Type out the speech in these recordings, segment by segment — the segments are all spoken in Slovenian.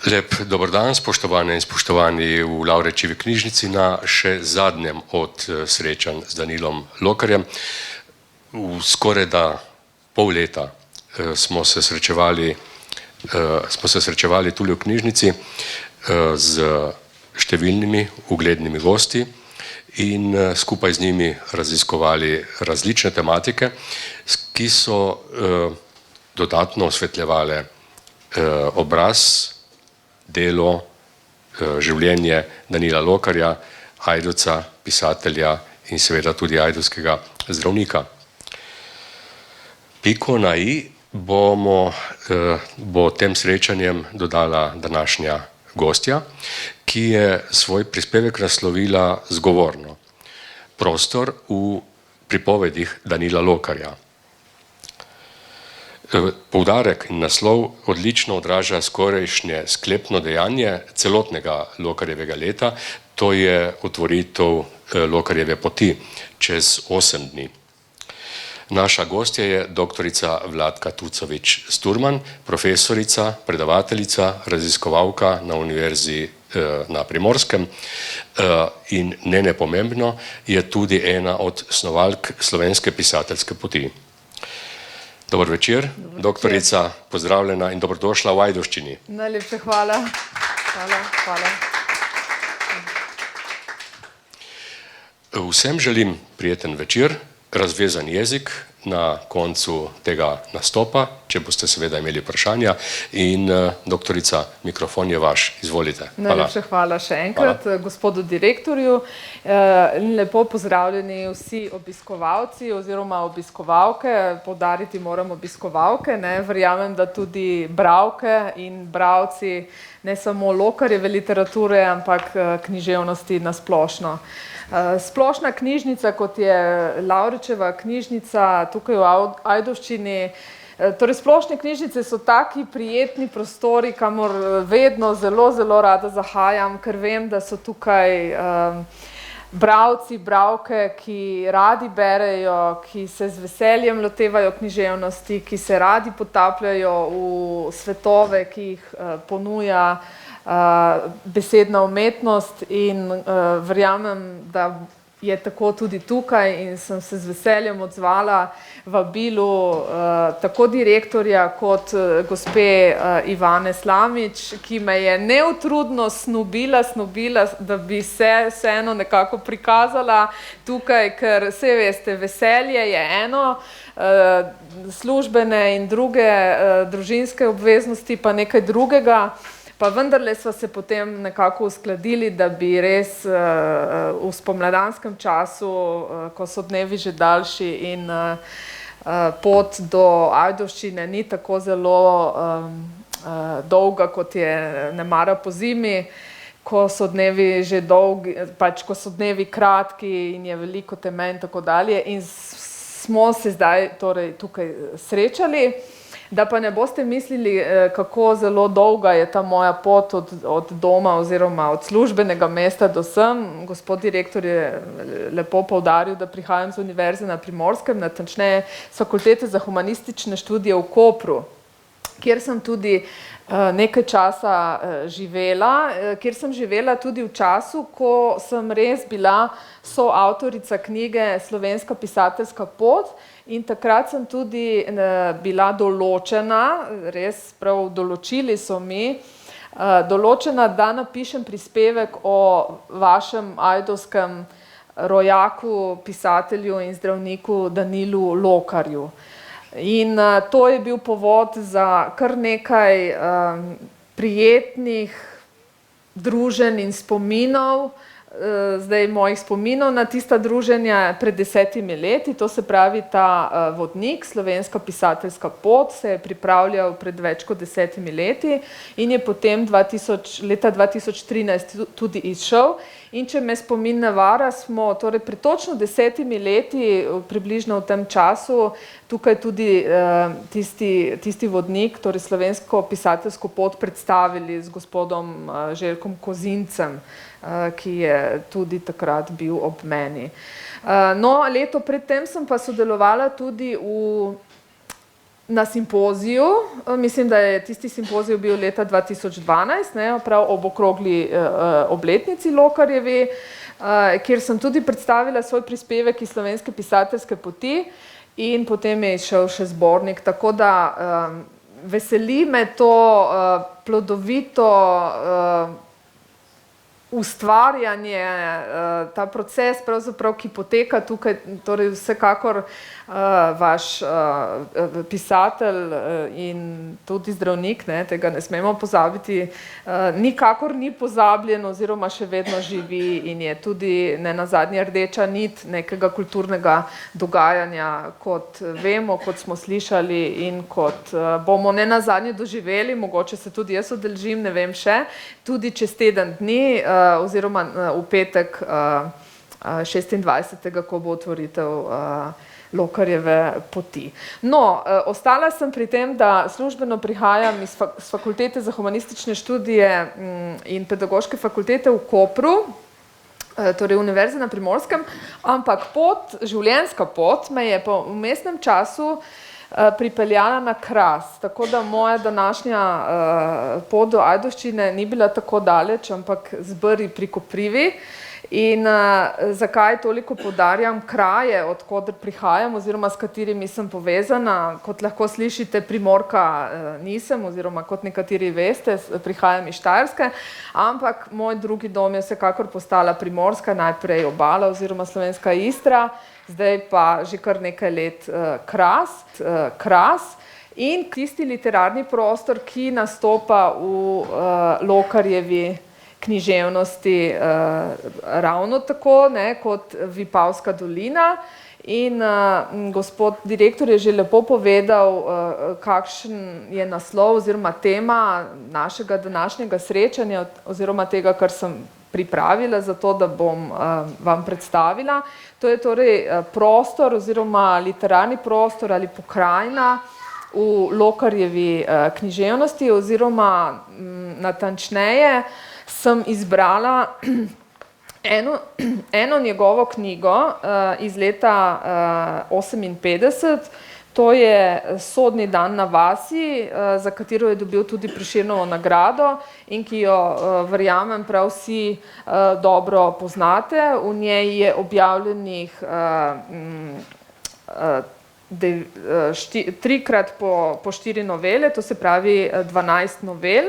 Lep dober dan, spoštovane in spoštovani v Lavrečivi knjižnici na še zadnjem od srečanj z Danilom Lokarjem. V skorajda pol leta smo se srečevali tule v knjižnici z številnimi uglednimi gosti in skupaj z njimi raziskovali različne tematike, ki so dodatno osvetljevale obraz, delo, življenje Danila Lokarja, Ajdovca, pisatelja in seveda tudi ajdovskega zdravnika. Piko na i bo tem srečanjem dodala današnja gostja, ki je svoj prispevek naslovila zgovorno: Prostor v pripovedih Danila Lokarja. Poudarek in naslov odlično odraža skorajšnje sklepno dejanje celotnega Lokarjevega leta, to je otvoritev Lokarjeve poti čez 8 dni. Naša gostja je doktorica Vladka Tucovič-Sturman, profesorica, predavateljica, raziskovalka na Univerzi na Primorskem in ne nepomembno je tudi ena od snovalk slovenske pisateljske poti. Dober večer, doktorica, pozdravljena in dobrodošla v Ajdovščini. Najlepša hvala. Hvala. Vsem želim prijeten večer, razvezan jezik na koncu tega nastopa, če boste seveda imeli vprašanja. In doktorica, mikrofon je vaš, izvolite. Najlepša hvala še enkrat gospodu direktorju. Lepo pozdravljeni vsi obiskovalci oziroma obiskovalke, poudariti moram obiskovalke, verjamem, da tudi bralke in bralci ne samo Lokarjeve literature, ampak književnosti na splošno. Splošna knjižnica, kot je Lavričeva knjižnica tukaj v Ajdovščini, torej splošne knjižnice so taki prijetni prostori, kamor vedno zelo rada zahajam, ker vem, da so tukaj bralci, bralke, ki radi berejo, ki se z veseljem lotevajo književnosti, ki se radi potapljajo v svetove, ki jih ponuja besedna umetnost, in verjamem, da je tako tudi tukaj, in sem se z veseljem odzvala vabilu tako direktorja kot gospe Ivane Slamič, ki me je neutrudno snubila, da bi se vseeno nekako prikazala tukaj, ker saj veste, veselje je eno, službene in druge družinske obveznosti pa nekaj drugega. Pa vendarle sva se potem nekako uskladili, da bi res v spomladanskem času, ko so dnevi že daljši in pot do Ajdovščine ni tako zelo dolga, kot je nemara po zimi, ko so dnevi že dolgi, pač ko so dnevi kratki in je veliko teme in tako dalje, in smo se zdaj torej tukaj srečali. Da pa ne boste mislili, kako zelo dolga je ta moja pot od doma oziroma od službenega mesta do sem. Gospod direktor je lepo poudaril, da prihajam z Univerze na Primorskem, natančneje s Fakultete za humanistične študije v Kopru, kjer sem tudi nekaj časa živela, kjer sem živela tudi v času, ko sem res bila soavtorica knjige Slovenska pisateljska pot. In takrat sem tudi bila določena, res prav določili so mi, določena, da napišem prispevek o vašem ajdovskem rojaku, pisatelju in zdravniku Danilu Lokarju. In to je bil povod za kar nekaj prijetnih druženj in spominov, zdaj mojih spominov na tista druženja pred 10 leti, to se pravi ta vodnik, Slovenska pisateljska pot, se je pripravljal pred več kot 10 leti in je potem leta 2013 tudi izšel. In če me spomin ne vara, smo torej pred točno 10 leti, približno v tem času, tukaj tudi tisti vodnik, torej Slovensko pisateljsko pot, predstavili z gospodom Željkom Kozincem, ki je tudi takrat bil ob meni. No, leto predtem sem pa sodelovala tudi v na simpoziju, mislim, da je tisti simpozij bil leta 2012, prav ob okrogli obletnici Lokarjevi, kjer sem tudi predstavila svoj prispevek iz slovenske pisateljske poti in potem je izšel še zbornik, tako da veseli me to plodovito ustvarjanje, ta proces, pravzaprav, ki poteka tukaj, torej vsekakor vaš pisatelj in tudi zdravnik, tega ne smemo pozabiti, nikakor ni pozabljen oziroma še vedno živi in je tudi nenazadnje rdeča nit nekega kulturnega dogajanja, kot vemo, kot smo slišali in kot bomo nenazadnje doživeli, mogoče se tudi jaz udeležim, ne vem še, tudi čez teden dni, oziroma v petek 26. ko bo otvoritev Lokarjeve poti. No, ostala sem pri tem, da službeno prihajam z Fakultete za humanistične študije in pedagoške fakultete v Kopru, torej Univerze na Primorskem, ampak življenjska pot me je po vmesnem času pripeljala na Kras, tako da moja današnja pot do Ajdovščine ni bila tako daleč, ampak Zbri pri Koprivi. In zakaj toliko poudarjam kraje, od koder prihajam oziroma s katerimi sem povezana, kot lahko slišite, Primorka nisem oziroma kot nekateri veste, prihajam iz Štajerske, ampak moj drugi dom je vsekakor postala Primorska, najprej Obala oziroma Slovenska Istra, zdaj pa že kar nekaj let Kras in tisti literarni prostor, ki nastopa v Lokarjevi književnosti ravno tako, kot Vipavska dolina. In gospod direktor je že lepo povedal, kakšen je naslov oziroma tema našega današnjega srečanja oziroma tega, kar sem pripravila za to, da bom vam predstavila. To je torej prostor oziroma literarni prostor ali pokrajina v Lokarjevi književnosti oziroma natančneje sem izbrala eno njegovo knjigo iz leta 1958, to je Sodni dan na vasi, za katero je dobil tudi Prešernovo nagrado in ki jo, verjamem, prav vsi dobro poznate. V njej je objavljenih trikrat po 4 novele, to se pravi 12 novel.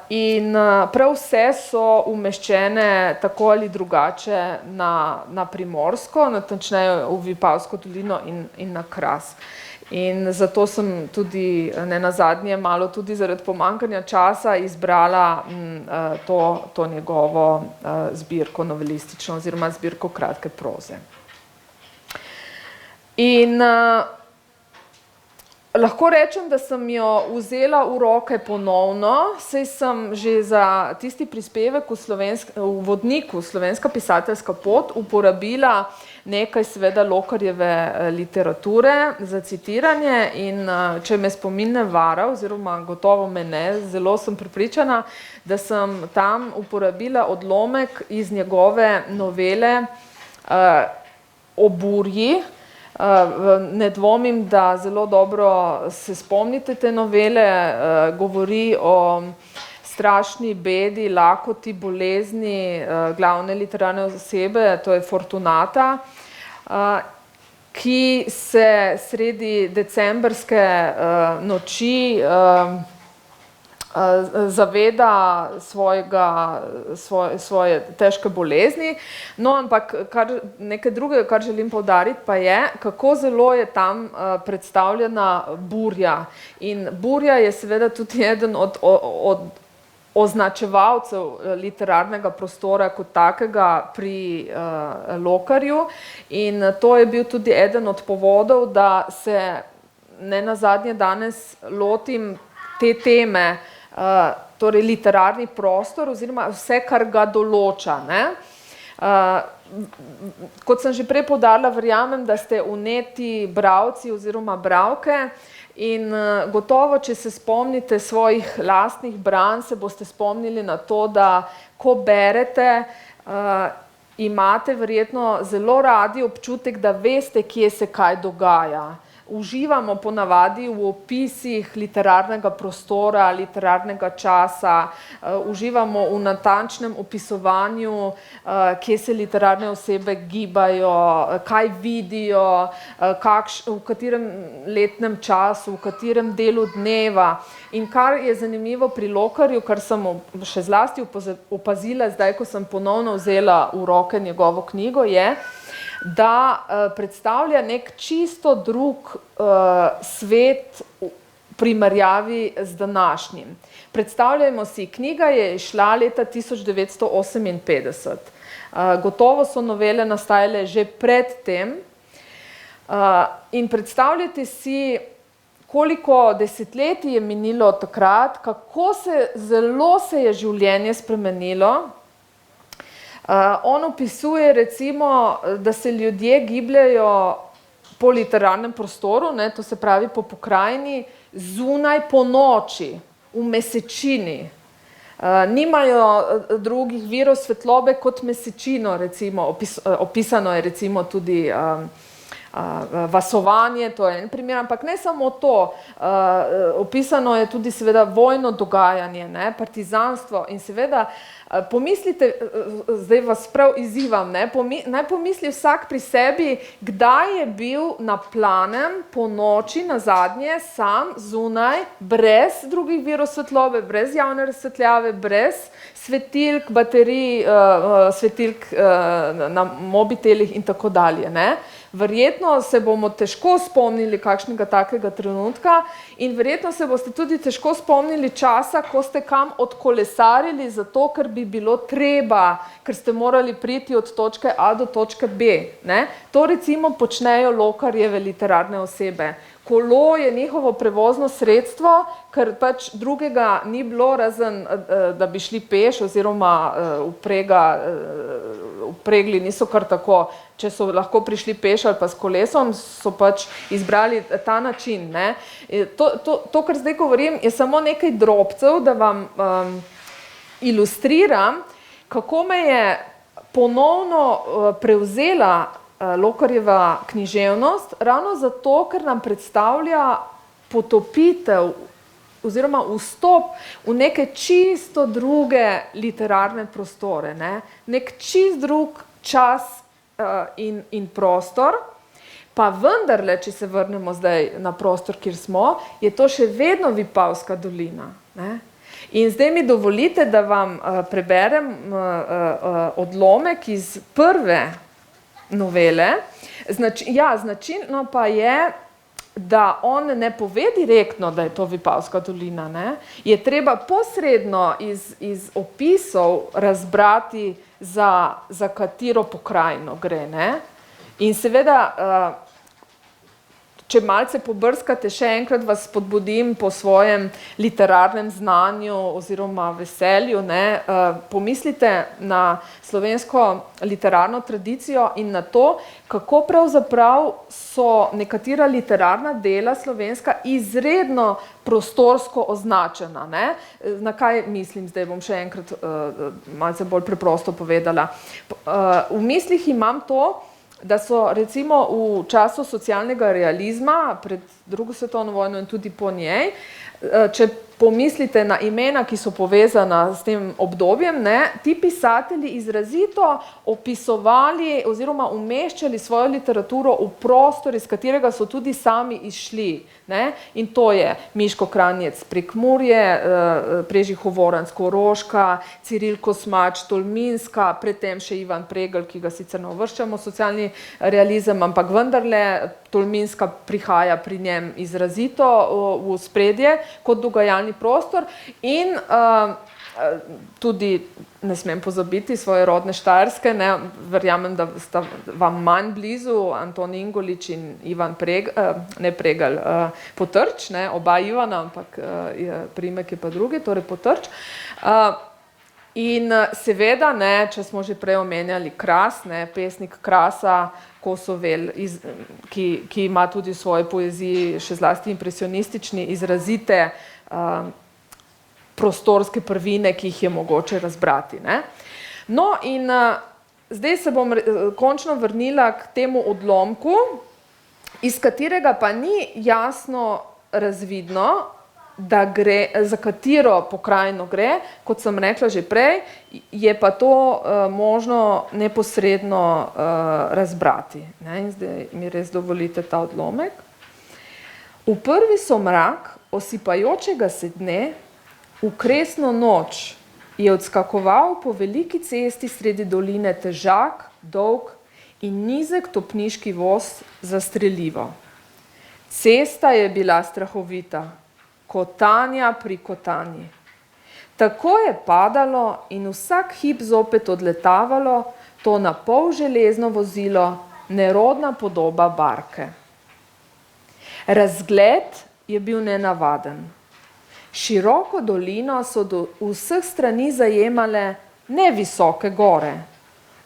In prav vse so umeščene tako ali drugače na Primorsko, natančneje v Vipavsko dolino in na Kras. In zato sem tudi nenazadnje malo tudi zaradi pomanjkanja časa izbrala to njegovo zbirko novelistično oziroma zbirko kratke proze. In lahko rečem, da sem jo vzela v roke ponovno, saj sem že za tisti prispevek v vodniku Slovenska pisateljska pot uporabila nekaj seveda Lokarjeve literature za citiranje in če me spomin ne vara, oziroma gotovo me ne, zelo sem prepričana, da sem tam uporabila odlomek iz njegove novele O burji. Ne dvomim, da zelo dobro se spomnite te novele, govori o strašni bedi, lakoti, bolezni glavne literarne osebe, to je Fortunata, ki se sredi decembrske noči zaveda svoje težke bolezni. No, ampak nekaj drugega, kar želim poudariti, pa je, kako zelo je tam predstavljena burja. In burja je seveda tudi eden od označevalcev literarnega prostora kot takega pri Lokarju. In to je bil tudi eden od povodov, da se nenazadnje danes lotim te teme, torej literarni prostor oziroma vse, kar ga določa. Kot sem že prej poudarila, verjamem, da ste vneti bralci oziroma bralke in gotovo, če se spomnite svojih lastnih branj, se boste spomnili na to, da ko berete, imate verjetno zelo radi občutek, da veste, kje se kaj dogaja. uživamo ponavadi v opisih literarnega prostora, literarnega časa, uživamo v natančnem opisovanju, kje se literarne osebe gibajo, kaj vidijo, v katerem letnem času, v katerem delu dneva. In kar je zanimivo pri Lokarju, kar sem še zlasti opazila zdaj, ko sem ponovno vzela v roke njegovo knjigo, je, da predstavlja nek čisto drug svet v primerjavi z današnjim. Predstavljajmo si, knjiga je izšla leta 1958. Gotovo so novele nastajale že pred tem. In predstavljajte si, koliko desetletij je minilo od takrat, kako zelo se je življenje spremenilo. On opisuje recimo, da se ljudje gibljajo po literarnem prostoru, ne, to se pravi po pokrajini, zunaj po noči, v mesečini. Nimajo drugih virov svetlobe kot mesečino, recimo, opisano je recimo tudi vasovanje, to je en primer, ampak ne samo to, opisano je tudi seveda vojno dogajanje, ne, partizanstvo in seveda pomislite, zdaj vas prav izzivam, ne, naj pomisli vsak pri sebi, kdaj je bil na planem po noči nazadnje sam zunaj, brez drugih virov svetlobe, brez javne razsvetljave, brez svetilk, baterij, svetilk na mobitelih in tako dalje, ne. Verjetno se bomo težko spomnili kakšnega takega trenutka in verjetno se boste tudi težko spomnili časa, ko ste kam odkolesarili zato, ker bi bilo treba, ker ste morali priti od točke A do točke B. Ne? To recimo počnejo Lokarjeve literarne osebe. Kolo je njihovo prevozno sredstvo, ker pač drugega ni bilo, razen da bi šli peš oziroma vpregli niso kar tako. Če so lahko prišli peš ali pa s kolesom, so pač izbrali ta način. Ne? To, kar zdaj govorim, je samo nekaj drobcev, da vam ilustriram, kako me je ponovno prevzela Lokarjeva književnost, ravno zato, ker nam predstavlja potopitev oziroma vstop v neke čisto druge literarne prostore, ne? Nek čist drug čas in prostor, pa vendarle, če se vrnemo zdaj na prostor, kjer smo, je to še vedno Vipavska dolina. Ne? In zdaj mi dovolite, da vam preberem odlomek iz prve novele. Značilno pa je, da on ne pove direktno, da je to Vipavska dolina. Ne? Je treba posredno iz opisov razbrati, za katero pokrajino gre. Ne? In seveda, če malce pobrskate, še enkrat vas spodbudim po svojem literarnem znanju oziroma veselju, ne? Pomislite na slovensko literarno tradicijo in na to, kako pravzaprav so nekatera literarna dela slovenska izredno prostorsko označena. Ne? Na kaj mislim, zdaj bom še enkrat malce bolj preprosto povedala. V mislih imam to, da so recimo v času socialnega realizma, pred drugo svetovno vojno in tudi po njej, če pomislite na imena, ki so povezana s tem obdobjem, ne, ti pisatelji izrazito opisovali oziroma umeščali svojo literaturo v prostor, iz katerega so tudi sami izšli. Ne. In to je Miško Kranjec Prekmurje, Prežih Hovoranc Koroška, Ciril Kosmač Tolminska, predtem še Ivan Pregelj, ki ga sicer ne uvrščamo socialni realizem, ampak vendarle Tolminska prihaja pri njem izrazito v ospredje kot dogajalni prostor in tudi ne smem pozabiti svoje rodne Štajerske, ne, verjamem, da sta vam manj blizu Anton Ingolič in Ivan Pregelj, Potrč, ne, oba Ivana, ampak priimek je pa drugi, torej Potrč. In seveda, ne, če smo že prej omenjali Kras, ne, pesnik Krasa, Kosovel, ki ima tudi v svoji poeziji še zlasti impresionistični, izrazite prostorske prvine, ki jih je mogoče razbrati. Ne. No in zdaj se bom končno vrnila k temu odlomku, iz katerega pa ni jasno razvidno, da gre, za katero pokrajino gre, kot sem rekla že prej, je pa to možno neposredno razbrati. Ne? In zdaj mi res dovolite ta odlomek. V prvi somrak osipajočega se dne, v kresno noč, je odskakoval po veliki cesti sredi doline težak, dolg in nizek topniški voz za strelivo. Cesta je bila strahovita, kotanja pri kotanji. Tako je padalo in vsak hip zopet odletavalo to na pol železno vozilo, nerodna podoba barke. Razgled je bil nenavaden. Široko dolino so do vseh strani zajemale nevisoke gore,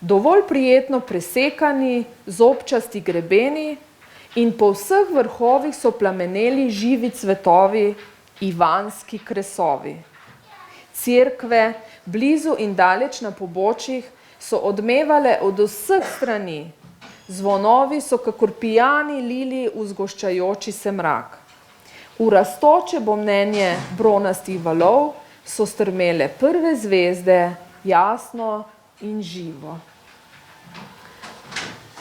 dovolj prijetno presekani, zobčasti grebeni in po vseh vrhovih so plameneli živi cvetovi, ivanski kresovi. Cerkve, blizu in daleč na pobočjih, so odmevale od vseh strani. Zvonovi so kakor pijani lili v zgoščajoči se mrak. V rastoče bomnenje bronastih valov so strmele prve zvezde, jasno in živo.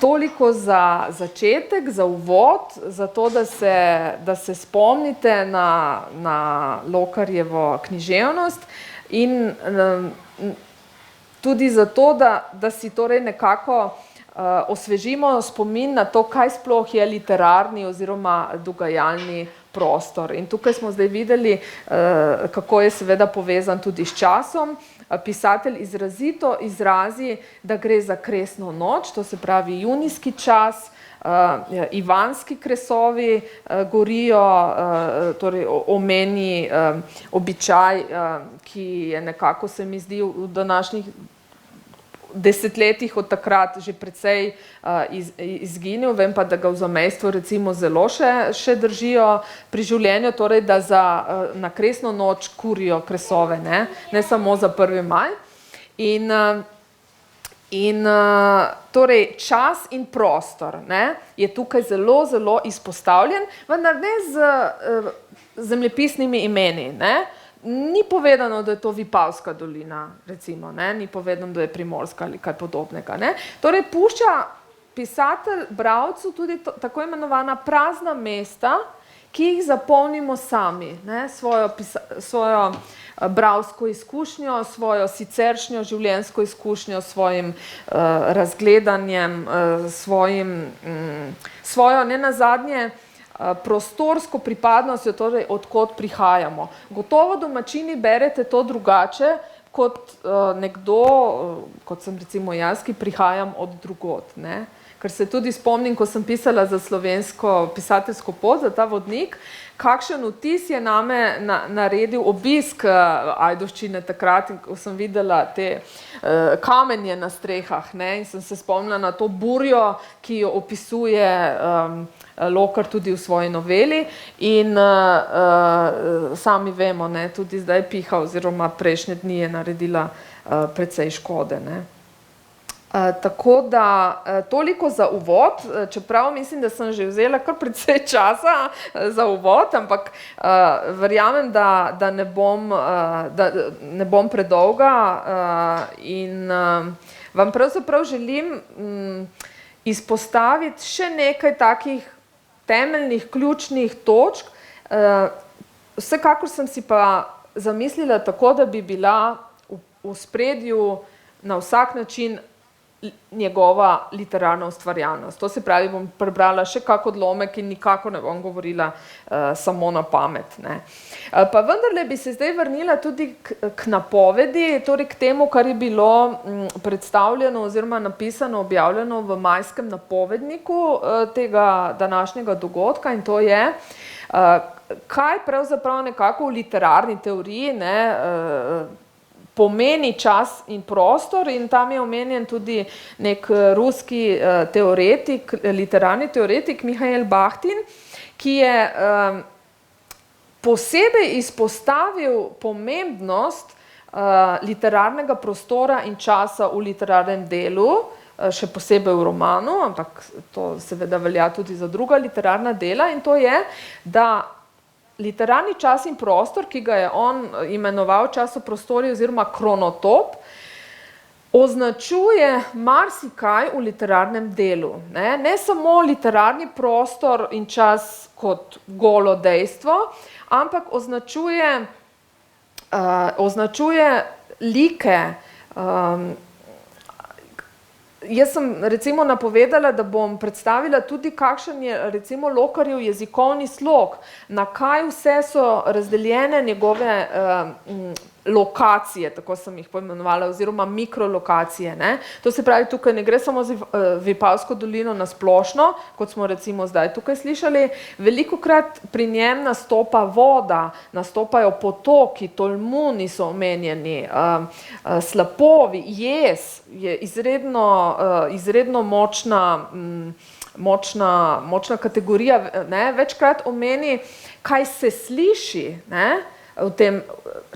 Toliko za začetek, za uvod, za to, da se spomnite na Lokarjevo književnost in tudi zato, da si torej nekako osvežimo spomin na to, kaj sploh je literarni oziroma dogajalni prostor. In tukaj smo zdaj videli, kako je seveda povezan tudi s časom. Pisatelj izrazito izrazi, da gre za kresno noč, to se pravi junijski čas, ivanski kresovi gorijo, torej omeni običaj, ki je nekako, se mi zdi, v današnjih desetletjih od takrat že precej izginil, vem pa, da ga v zamejstvu recimo zelo še držijo pri življenju, torej da na kresno noč kurijo kresove, ne samo za 1. maj. In torej čas in prostor je tukaj zelo, zelo izpostavljen, vendar ne z zemljepisnimi imeni, Ni povedano, da je to Vipavska dolina, recimo, ni povedano, da je Primorska ali kaj podobnega. Torej, pušča pisatelj bralcu tudi tako imenovana prazna mesta, ki jih zapolnimo sami, svojo bralsko izkušnjo, svojo siceršnjo življenjsko izkušnjo, svojim razgledanjem, svojo nenazadnje prostorsko pripadnostjo, torej odkot prihajamo. Gotovo domačini berete to drugače kot nekdo, kot sem recimo jaz, ki prihajam od drugod. Ker se tudi spomnim, ko sem pisala za Slovensko pisateljsko pot, za ta vodnik, kakšen vtis je name naredil obisk Ajdovščine takrat, ko sem videla te kamenje na strehah, in sem se spomnila na to burjo, ki jo opisuje Lokar tudi v svoji noveli in sami vemo, tudi zdaj piha oziroma prejšnje dni je naredila precej škode. Tako da toliko za uvod, čeprav mislim, da sem že vzela kar precej časa za uvod, ampak verjamem, da ne bom predolga in vam pravzaprav želim izpostaviti še nekaj takih temeljnih, ključnih točk. Vsekakor sem si pa zamislila tako, da bi bila v ospredju na vsak način njegova literarna ustvarjalnost. To se pravi, bom prebrala še kak odlomek in nikakor ne bom govorila samo na pamet. Pa vendarle bi se zdaj vrnila tudi k napovedi, torej k temu, kar je bilo predstavljeno oziroma napisano, objavljeno v majskem napovedniku tega današnjega dogodka, in to je, kaj pravzaprav nekako v literarni teoriji pomeni čas in prostor, in tam je omenjen tudi nek ruski teoretik, literarni teoretik Mihail Bahtin, ki je posebej izpostavil pomembnost literarnega prostora in časa v literarnem delu, še posebej v romanu, ampak to seveda velja tudi za druga literarna dela, in to je, da literarni čas in prostor, ki ga je on imenoval časoprostorij oziroma kronotop, označuje marsikaj v literarnem delu. Ne samo literarni prostor in čas kot golo dejstvo, ampak označuje like. Jaz sem recimo napovedala, da bom predstavila tudi, kakšen je recimo Lokarjev jezikovni slog, na kaj vse so razdeljene njegove lokacije, tako sem jih poimenovala, oziroma mikrolokacije. Ne? To se pravi, tukaj ne gre samo za Vipavsko dolino na splošno, kot smo recimo zdaj tukaj slišali, velikokrat pri njem nastopa voda, nastopajo potoki, tolmuni so omenjeni, slapovi, jez je izredno močna kategorija, ne? Večkrat omeni, kaj se sliši, ne? V tem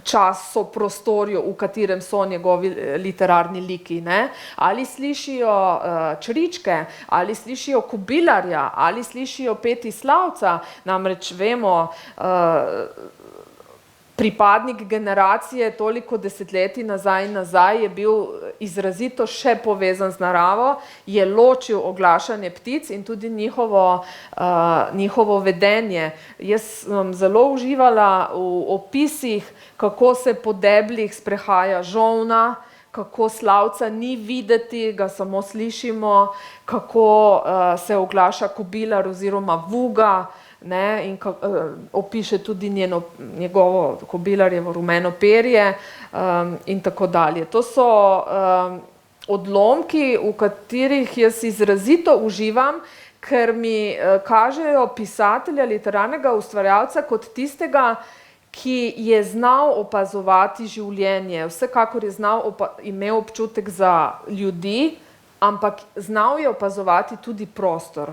časoprostorju, v katerem so njegovi literarni liki, ne? Ali slišijo čričke, ali slišijo kobilarja, ali slišijo Petislavca, namreč vemo, pripadnik generacije toliko desetletij nazaj je bil izrazito še povezan z naravo, je ločil oglašanje ptic in tudi njihovo vedenje. Jaz sem zelo uživala v opisih, kako se po deblih sprehaja žolna, kako slavca ni videti, ga samo slišimo, kako se oglaša kobilar oziroma vuga, ne, in opiše tudi njegovo kobilarjevo rumeno perje in tako dalje. To so odlomki, v katerih jaz izrazito uživam, ker mi kažejo pisatelja, literarnega ustvarjalca kot tistega, ki je znal opazovati življenje. Vsekakor je imel občutek za ljudi, ampak znal je opazovati tudi prostor.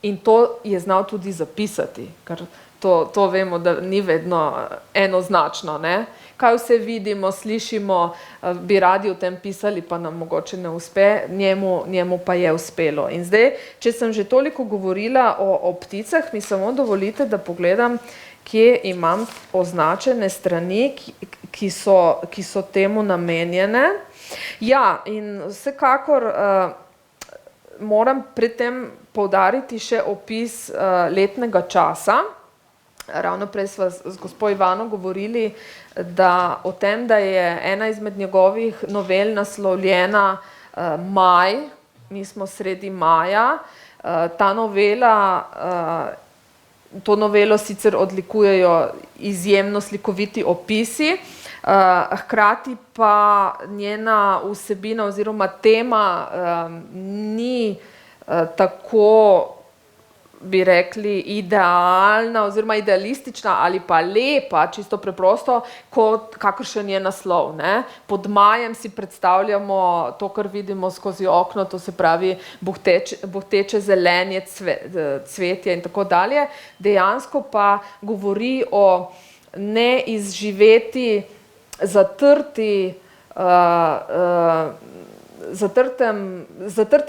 In to je znal tudi zapisati, ker to vemo, da ni vedno enoznačno. Ne? Kaj vse vidimo, slišimo, bi radi o tem pisali, pa nam mogoče ne uspe, njemu pa je uspelo. In zdaj, če sem že toliko govorila o pticah, mi samo dovolite, da pogledam, kje imam označene strani, ki so temu namenjene. Ja, in vsekakor moram pri tem poudariti še opis letnega časa. Ravno prej sva z gospo Ivano govorili o tem, da je ena izmed njegovih novel naslovljena Maj, mi smo sredi maja. To novelo sicer odlikujejo izjemno slikoviti opisi, hkrati pa njena vsebina oziroma tema ni tako, bi rekli, idealna oziroma idealistična ali pa lepa, čisto preprosto, kakršen je naslov. Ne? Pod majem si predstavljamo to, kar vidimo skozi okno, to se pravi buhteče zelenje, cvetje in tako dalje. Dejansko pa govori o neizživeti, zatrti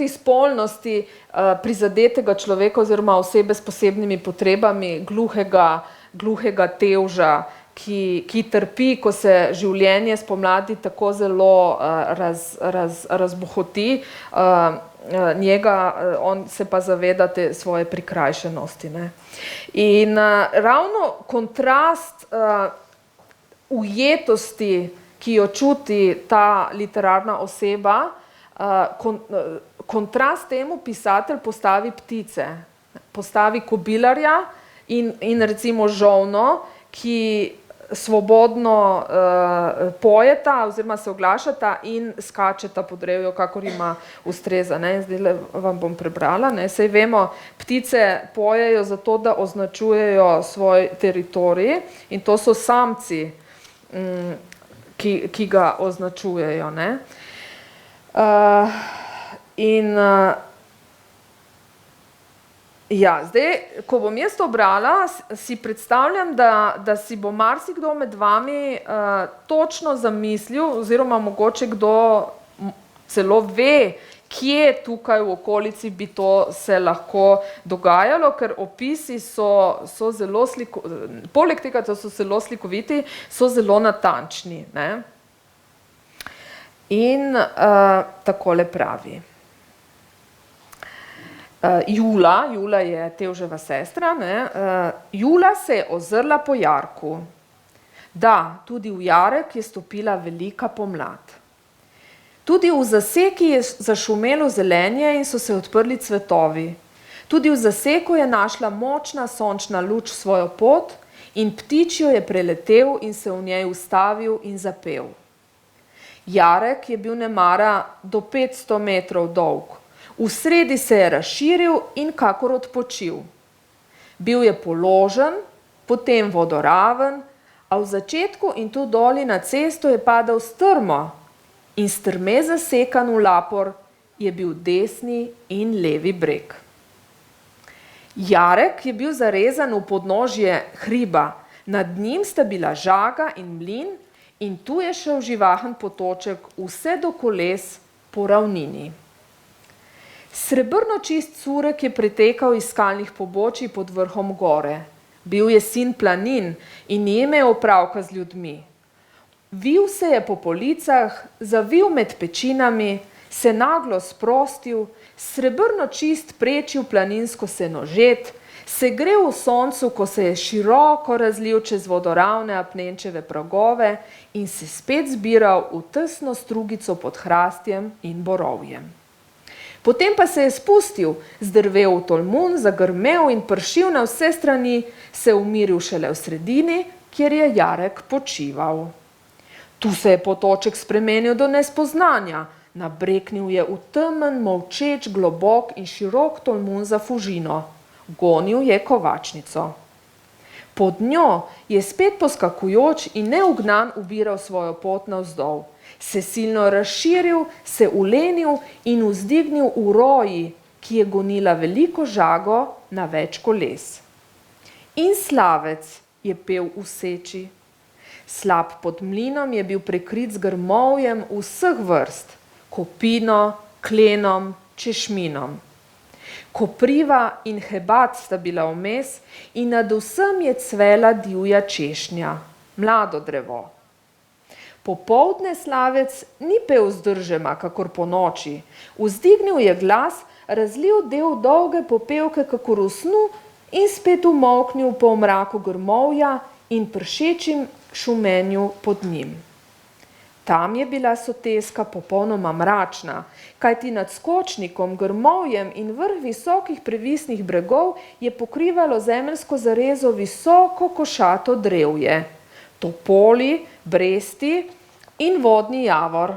spolnosti prizadetega človeka oziroma osebe s posebnimi potrebami, gluhega tevža, ki trpi, ko se življenje spomladi tako zelo razbohoti, on se pa zaveda te svoje prikrajšanosti. Ne? In ravno kontrast ujetosti, ki jo čuti ta literarna oseba, kontrast temu pisatelj postavi ptice, postavi kobilarja in recimo žolno, ki svobodno pojeta oziroma se oglašata in skačeta po drevju, kakor ima ustreza. Zdaj vam bom prebrala. Saj vemo, ptice pojejo zato, da označujejo svoj teritorij, in to so samci, ki ga označujejo. Ne? Zdaj, ko bom jaz to brala, si predstavljam, da si bo marsikdo med vami točno zamislil, oziroma mogoče kdo celo ve, kje tukaj v okolici bi to se lahko dogajalo, ker opisi so zelo poleg tega, da so zelo slikoviti, so zelo natančni, ne. In takole pravi. Jula je Tevževa sestra, ne, Jula se je ozrla po jarku. Da, tudi v jarek je stopila velika pomlad. Tudi v zaseki je zašumelo zelenje in so se odprli cvetovi. Tudi v zaseku je našla močna sončna luč svojo pot in ptič jo je preletel in se v njej ustavil in zapel. Jarek je bil nemara do 500 metrov dolg. V sredi se je razširil in kakor odpočil. Bil je položen, potem vodoraven, a v začetku in tu doli na cesto je padal strmo in strme zasekan v lapor je bil desni in levi breg. Jarek je bil zarezan v podnožje hriba, nad njim sta bila žaga in mlin in tu je šel živahen potoček vse do koles po ravnini. Srebrno čist curek je pretekal iz skalnih pobočij pod vrhom gore. Bil je sin planin in ni imel opravka z ljudmi. Vil se je po policah, zavil med pečinami, se naglo sprostil, srebrno čist prečil planinsko senožet, se grel v soncu, ko se je široko razlil čez vodoravne apnenčeve pragove in se spet zbiral v tesno strugico pod hrastjem in borovjem. Potem pa se je spustil, zdrvel v tolmun, zagrmel in pršil na vse strani, se umiril šele v sredini, kjer je Jarek počival. Tu se je potoček spremenil do nespoznanja, nabreknil je v temen, molčeč, globok in širok tolmun za Fužino. Gonil je kovačnico. Pod njo je spet poskakujoč in neugnan ubiral svojo pot navzdol. Se silno razširil, se ulenil in vzdignil v roji, ki je gonila veliko žago na več koles. In slavec je pel v seči. Slap pod mlinom je bil prekrit z grmovjem vseh vrst, kopino, klenom, češminom. Kopriva in hebat sta bila vmes in nad vsem je cvela divja češnja, mlado drevo. Popoldne slavec ni pel zdržema, kakor po noči. Vzdignil je glas, razlil del dolge popevke, kakor v snu in spet umolknil po mraku grmovja in pršečim šumenju pod njim. Tam je bila soteska popolnoma mračna, kajti nad skočnikom, grmovjem in vrh visokih previsnih bregov je pokrivalo zemeljsko zarezo visoko košato drevje. Topoli, bresti in vodni javor.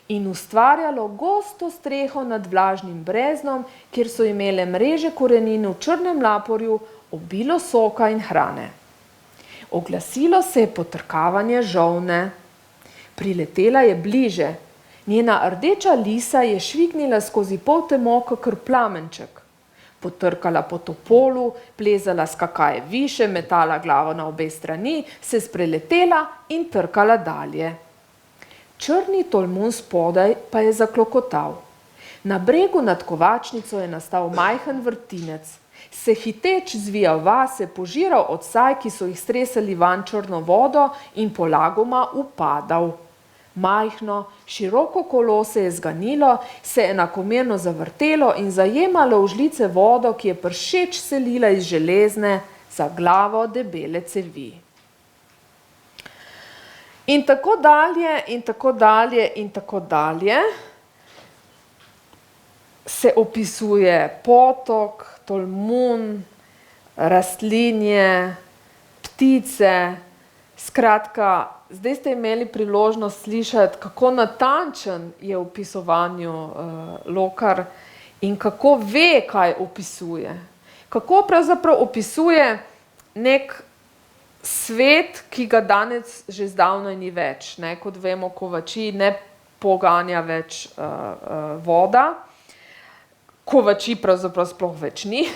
In ustvarjalo gosto streho nad vlažnim breznom, kjer so imele mreže korenin v črnem laporju obilo soka in hrane. Oglasilo se je potrkavanje žolne. Priletela je bliže. Njena rdeča lisa je švignila skozi poltemo kakor plamenček. Potrkala po topolu, plezala skakaje više, metala glavo na obe strani, se spreletela in trkala dalje. Črni tolmun spodaj pa je zaklokotal. Na bregu nad kovačnico je nastal majhen vrtinec. Se hiteč zvijal vase, požiral odsaj, ki so jih stresali van črno vodo in polagoma upadal. Majhno, široko kolo se je zganilo, se enakomerno zavrtelo in zajemalo v žlice vodo, ki je pršeč selila iz železne, za glavo debele cevi. In tako dalje, in tako dalje, in tako dalje se opisuje potok, tolmun, rastlinje, ptice, skratka, zdaj ste imeli priložnost slišati, kako natančen je v opisovanju Lokar in kako ve, kaj opisuje. Kako pravzaprav opisuje nek svet, ki ga danes že zdavnaj ni več. Ne? Kot vemo, Kovači ne poganja več voda. Kovači pravzaprav sploh več ni,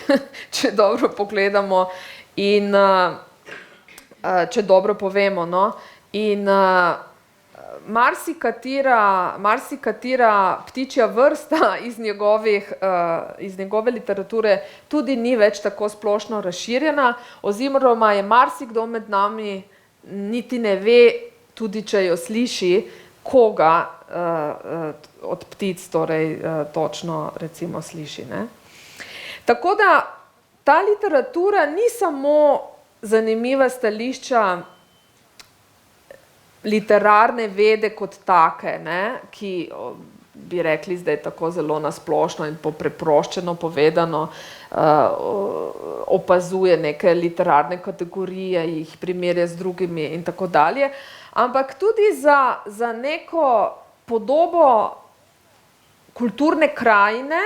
če dobro pogledamo in če dobro povemo. No? In marsikatera ptičja vrsta iz njegove literature tudi ni več tako splošno razširjena, oziroma je marsikdo med nami niti ne ve, tudi če jo sliši, koga od ptic torej točno recimo sliši. Ne? Tako da ta literatura ni samo zanimiva stališča literarne vede kot take, ne, ki bi rekli zdaj tako zelo nasplošno in popreproščeno povedano opazuje neke literarne kategorije, jih primerja z drugimi in tako dalje, ampak tudi za neko podobo kulturne krajine,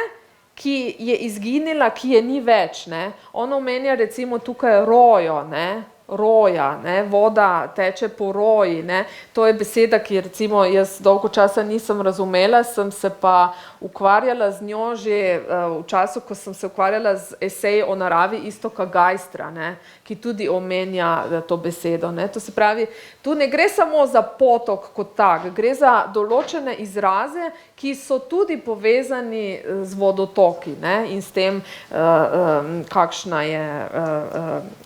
ki je izginila, ki je ni več. Ne. On omenja recimo tukaj rojo, ne. Roja, ne, voda teče po roji, ne, to je beseda, ki recimo jaz dolgo časa nisem razumela, sem se pa ukvarjala z njo že v času, ko sem se ukvarjala z eseji o naravi Iztoka Geistra, ne, ki tudi omenja to besedo. Ne. To se pravi, tu ne gre samo za potok kot tak, gre za določene izraze, ki so tudi povezani z vodotoki, ne, in s tem,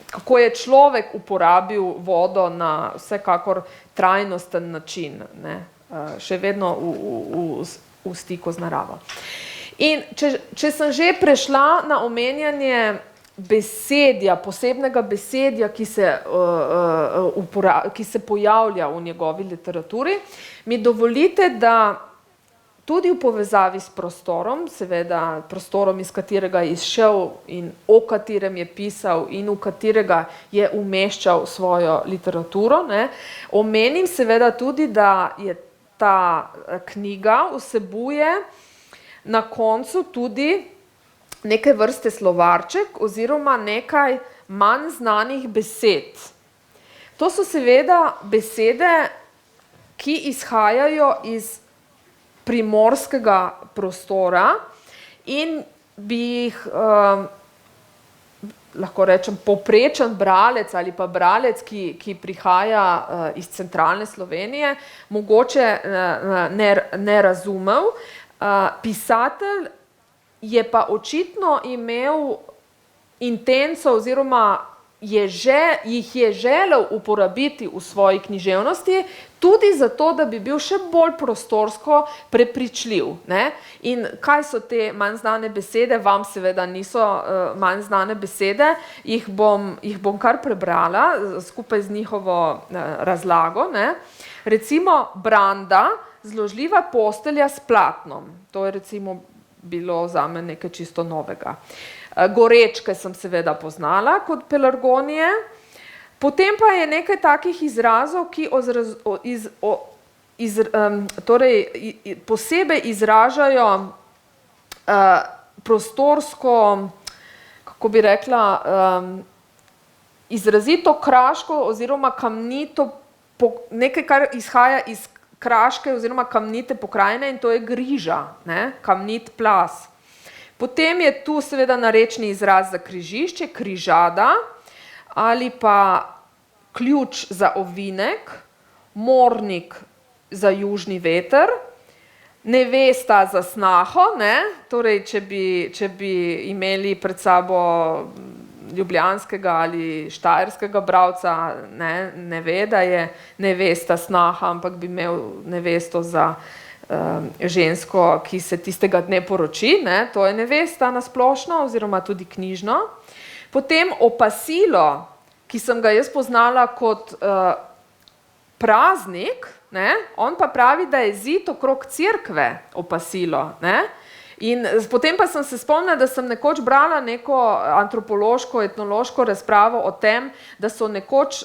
kako je človek uporabil vodo na vsekakor trajnosten način, ne, še vedno v stiku z naravo. In če sem že prešla na omenjanje besedja, posebnega besedja, ki se pojavlja v njegovi literaturi, mi dovolite, da tudi v povezavi s prostorom, seveda prostorom, iz katerega je izšel in o katerem je pisal in v katerega je umeščal svojo literaturo, ne, omenim seveda tudi, da je ta knjiga vsebuje na koncu tudi neke vrste slovarček oziroma nekaj manj znanih besed. To so seveda besede, ki izhajajo iz primorskega prostora in bi jih, lahko rečem, povprečen bralec ali pa bralec, ki prihaja iz centralne Slovenije, mogoče ne razumel. Pisatelj je pa očitno imel intenco oziroma jih je želel uporabiti v svoji književnosti, tudi zato, da bi bil še bolj prostorsko prepričljiv. Ne? In kaj so te manj znane besede? Vam seveda niso manj znane besede, jih bom kar prebrala skupaj z njihovo razlago. Ne? Recimo branda, zložljiva postelja s platnom. To je recimo bilo zame nekaj čisto novega. Gorečke sem seveda poznala kot pelargonije. Potem pa je nekaj takih izrazov, ki posebej izražajo prostorsko, kako bi rekla, izrazito kraško oziroma kamnito, nekaj, kar izhaja iz kraške oziroma kamnite pokrajine, in to je griža, ne, kamnit plas. Potem je tu seveda narečni izraz za križišče, križada, ali pa ključ za ovinek, mornik za južni veter, nevesta za snaho, ne? Torej, če bi imeli pred sabo ljubljanskega ali štajerskega bralca, ne ve, da je nevesta snaha, ampak bi imel nevesto za žensko, ki se tistega dne poroči, ne? To je nevesta na splošno oziroma tudi knjižno. Potem opasilo, ki sem ga jaz poznala kot praznik, ne? On pa pravi, da je zid okrog cerkve opasilo. Ne? In potem pa sem se spomnila, da sem nekoč brala neko antropološko, etnološko razpravo o tem, da so nekoč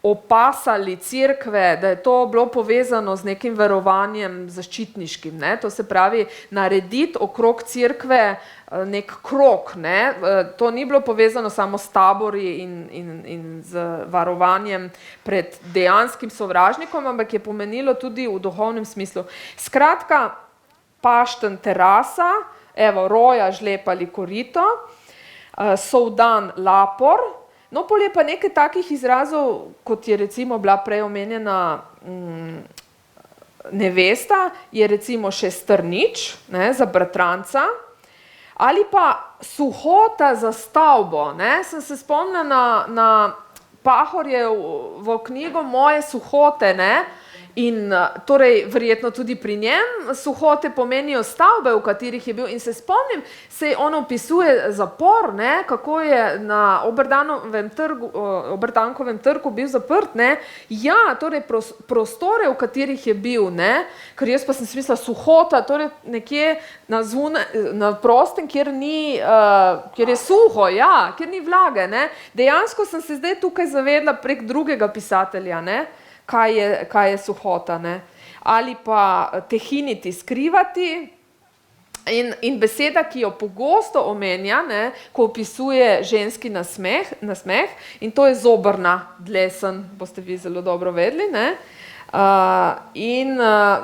opasali cerkve, da je to bilo povezano z nekim verovanjem zaščitniškim. Ne? To se pravi, narediti okrog cerkve nek krog. Ne? To ni bilo povezano samo s tabori in z varovanjem pred dejanskim sovražnikom, ampak je pomenilo tudi v duhovnem smislu. Skratka, pašten, terasa, evo, roja, žlep ali korito, soldan, lapor. No, pol je pa nekaj takih izrazov, kot je recimo bila prej omenjena nevesta je recimo še strnič, ne, za bratranca, ali pa suhota za stavbo. Ne. Sem se spomnila na Pahorjevo knjigo Moje suhote, ne, in torej verjetno tudi pri njem suhote pomenijo stavbe, v katerih je bil, in se spomnim, se on opisuje zapor, ne, kako je na Oberdankovem trgu bil zaprt, ne, ja, torej prostore, v katerih je bil, ne, ker jaz pa sem si mislila suhota, torej nekje na prostem, kjer je suho, ja, kjer ni vlage, ne, dejansko sem se zdaj tukaj zavedla prek drugega pisatelja, ne, kaj je suhota, ne. Ali pa tehiniti, skrivati, in beseda, ki jo pogosto omenja, ne, ko opisuje ženski nasmeh, in to je zobrna, dlesen, boste vi zelo dobro vedeli, ne.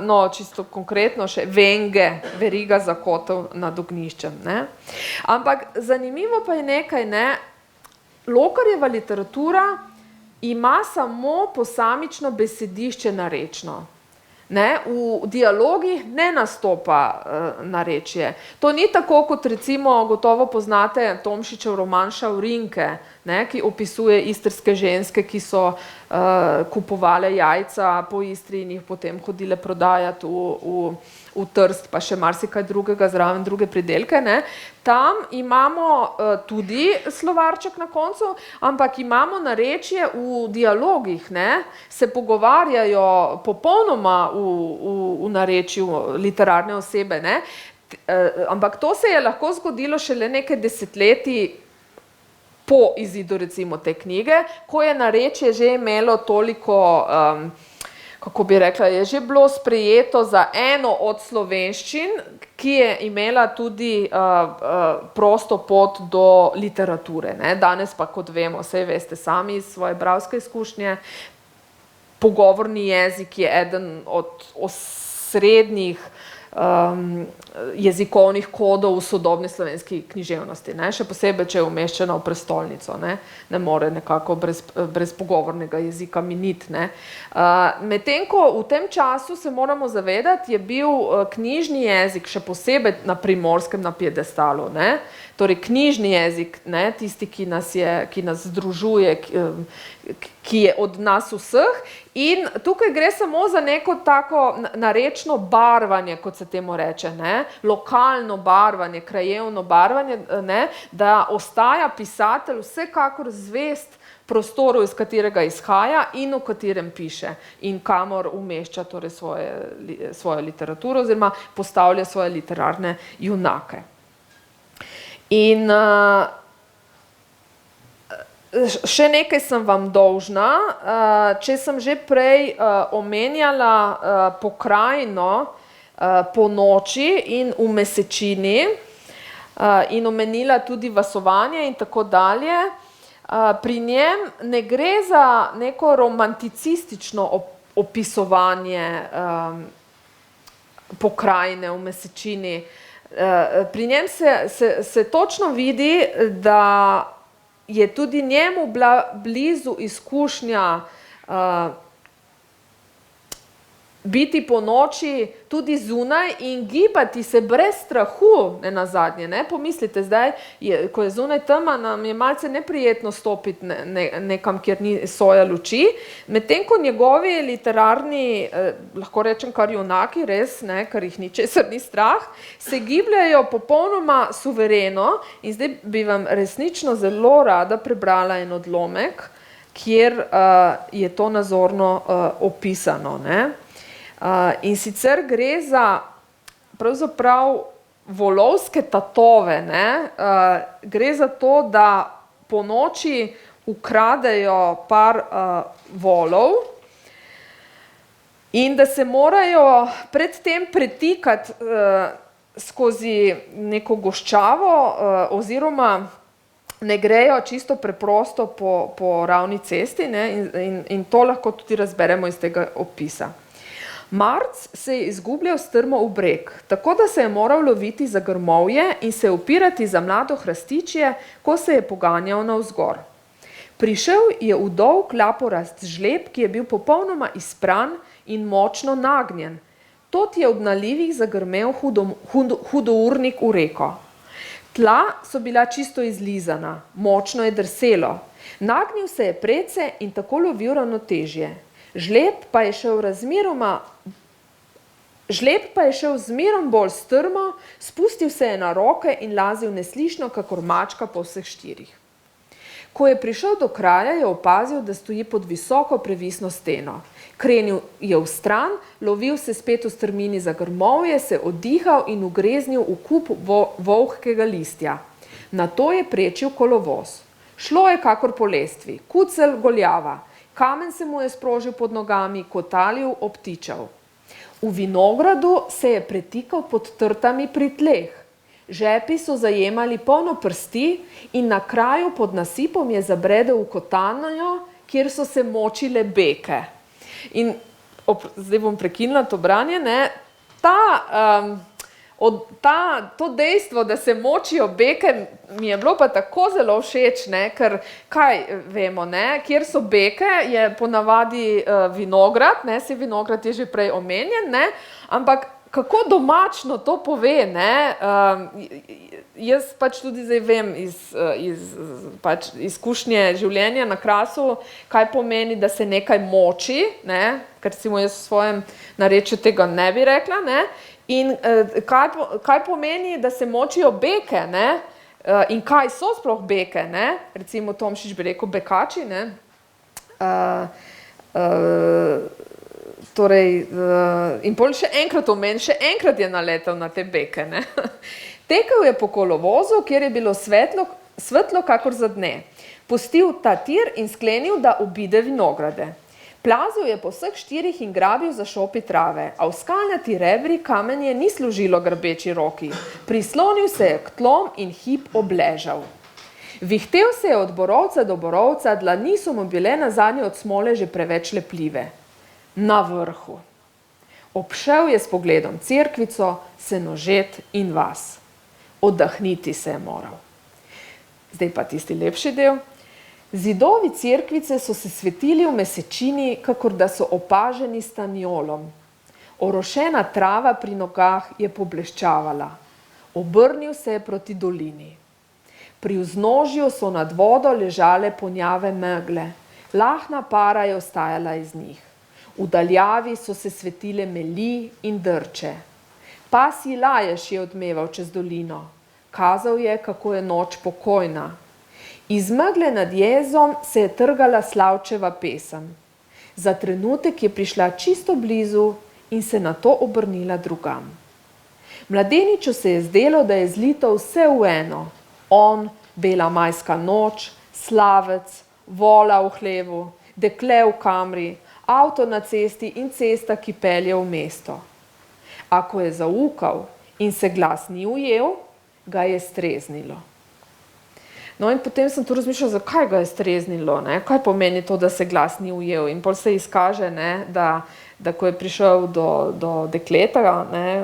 No, čisto konkretno še venge, veriga zakotov nad ognjiščem, ne. Ampak zanimivo pa je nekaj, ne, Lokarjeva literatura ima samo posamično besedišče narečno. Ne, v dialogih ne nastopa narečje. To ni tako, kot recimo gotovo poznate Tomšičev roman Šavrinke, ne, ki opisuje istrske ženske, ki so kupovale jajca po Istri in jih potem hodile prodajati v Trst, pa še marsikaj drugega zraven, druge pridelke, ne. Tam imamo tudi slovarček na koncu, ampak imamo narečje v dialogih, ne, se pogovarjajo popolnoma v narečju literarne osebe, ne. Ampak to se je lahko zgodilo šele nekaj desetletij po izidu recimo te knjige, ko je narečje že imelo toliko, kako bi rekla, je že bilo sprejeto za eno od slovenščin, ki je imela tudi prosto pot do literature, ne. Danes pa, kot vemo, saj veste sami iz svoje bralske izkušnje, pogovorni jezik je eden od osrednjih jezikovnih kodov v sodobni slovenski književnosti, ne, še posebej, če je umeščena v prestolnico, ne more nekako brez pogovornega jezika miniti, ne. Medtem ko v tem času se moramo zavedati, je bil knjižni jezik, še posebej na Primorskem, na piedestalu, ne, torej knjižni jezik, ne, tisti, ki nas združuje, ki je od nas vseh, in tukaj gre samo za neko tako narečno barvanje, kot se temu reče, ne, lokalno barvanje, krajevno barvanje, ne, da ostaja pisatelj vsekakor zvest prostoru, iz katerega izhaja in v katerem piše in kamor umešča torej svojo literaturo oziroma postavlja svoje literarne junake. In še nekaj sem vam dolžna, če sem že prej omenjala pokrajino Ponoči in v Mesečini in omenila tudi vasovanje in tako dalje, pri njem ne gre za neko romanticistično opisovanje pokrajine v Mesečini. Pri njem se točno vidi, da je tudi njemu bila blizu izkušnja biti ponoči tudi zunaj in gibati se brez strahu, nenazadnje, ne, pomislite zdaj, ko je zunaj tema, nam je malce neprijetno stopiti nekam, kjer ni soja luči, medtem ko njegovi literarni, lahko rečem kar junaki, res, ne, ker jih ničesar ni strah, se gibljajo popolnoma suvereno in zdaj bi vam resnično zelo rada prebrala en odlomek, kjer je to nazorno opisano, ne. In sicer gre za pravzaprav volovske tatove, ne, gre za to, da ponoči ukradejo par volov in da se morajo predtem pretikati skozi neko goščavo oziroma ne grejo čisto preprosto po ravni cesti, ne, in to lahko tudi razberemo iz tega opisa. Marc se je izgubljal strmo v breg, tako da se je moral loviti za grmovje in se upirati za mlado hrastičje, ko se je poganjal navzgor. Prišel je v dolg laporast žleb, ki je bil popolnoma izpran in močno nagnjen, Tod je ob nalivih zagrmel hudournik v reko. Tla so bila čisto izlizana, močno je drselo. Nagnil se je predse in tako lovil ravnotežje. Žleb pa je šel zmerom bolj strmo, spustil se je na roke in lazil neslišno, kakor mačka po vseh štirih. Ko je prišel do kraja, je opazil, da stoji pod visoko previsno steno. Krenil je v stran, lovil se spet v strmini za grmovje, se oddihal in ugreznil v kup volhkega listja. Nato je prečil kolovoz. Šlo je kakor po lestvi, kucelj goljava. Kamen se mu je sprožil pod nogami, kotalil, obtičal. V vinogradu se je pretikal pod trtami pri tleh. Žepi so zajemali polno prsti in na kraju pod nasipom je zabredel v kotanjo, kjer so se močile beke. In zdaj bom prekinila to branje, ne, to dejstvo, da se močijo beke, mi je bilo pa tako zelo všeč, ne, ker kaj vemo, ne, kjer so beke, je ponavadi vinograd, ne, se vinograd je že prej omenjen, ne, ampak kako domačno to pove, ne, jaz pač tudi zdaj vem iz izkušnje življenja na Krasu, kaj pomeni, da se nekaj moči, ne, ker recimo jaz v svojem narečju tega ne bi rekla, ne, in kaj pomeni, da se močijo beke, ne, in kaj so sploh beke, ne, recimo Tomšič bi rekel bekači, ne, torej, in pol še enkrat omeni, še enkrat je naletel na te beke, ne. Tekel je po kolovozu, kjer je bilo svetlo kakor za dne. Pustil ta tir in sklenil, da obide vinograde. Plazil je po vseh štirih in grabil za šopi trave, a v skalnati rebri kamenje ni služilo grbeči roki. Prislonil se je k tlom in hip obležal. Vihtel se je od borovca do borovca, dlani so mu bile nazadnje od smole že preveč lepljive. Na vrhu. Obšel je s pogledom cerkvico, Senožet in vas. Oddahniti se je moral. Zdaj pa tisti lepši del. Zidovi cerkvice so se svetili v mesečini, kakor da so opaženi s tanjolom. Orošena trava pri nogah je pobleščavala. Obrnil se je proti dolini. Pri vznožju so nad vodo ležale ponjave megle. Lahna para je ostajala iz njih. V daljavi so se svetile meli in drče. Pasji lajež je odmeval čez dolino. Kazal je, kako je noč pokojna. Iz megle nad jezom se je trgala slavčeva pesem. Za trenutek je prišla čisto blizu in se nato obrnila drugam. Mladeniču se je zdelo, da je zlito vse v eno. On, bela majska noč, slavec, vola v hlevu, dekle v kamri, avto na cesti in cesta, ki pelje v mesto. A ko je zaukal in se glas ni ujel, ga je streznilo. No in potem sem tu razmišljala, zakaj ga je streznilo, ne? Kaj pomeni to, da se glas ni ujel. In pol se izkaže, ne, da ko je prišel do dekleta, ne,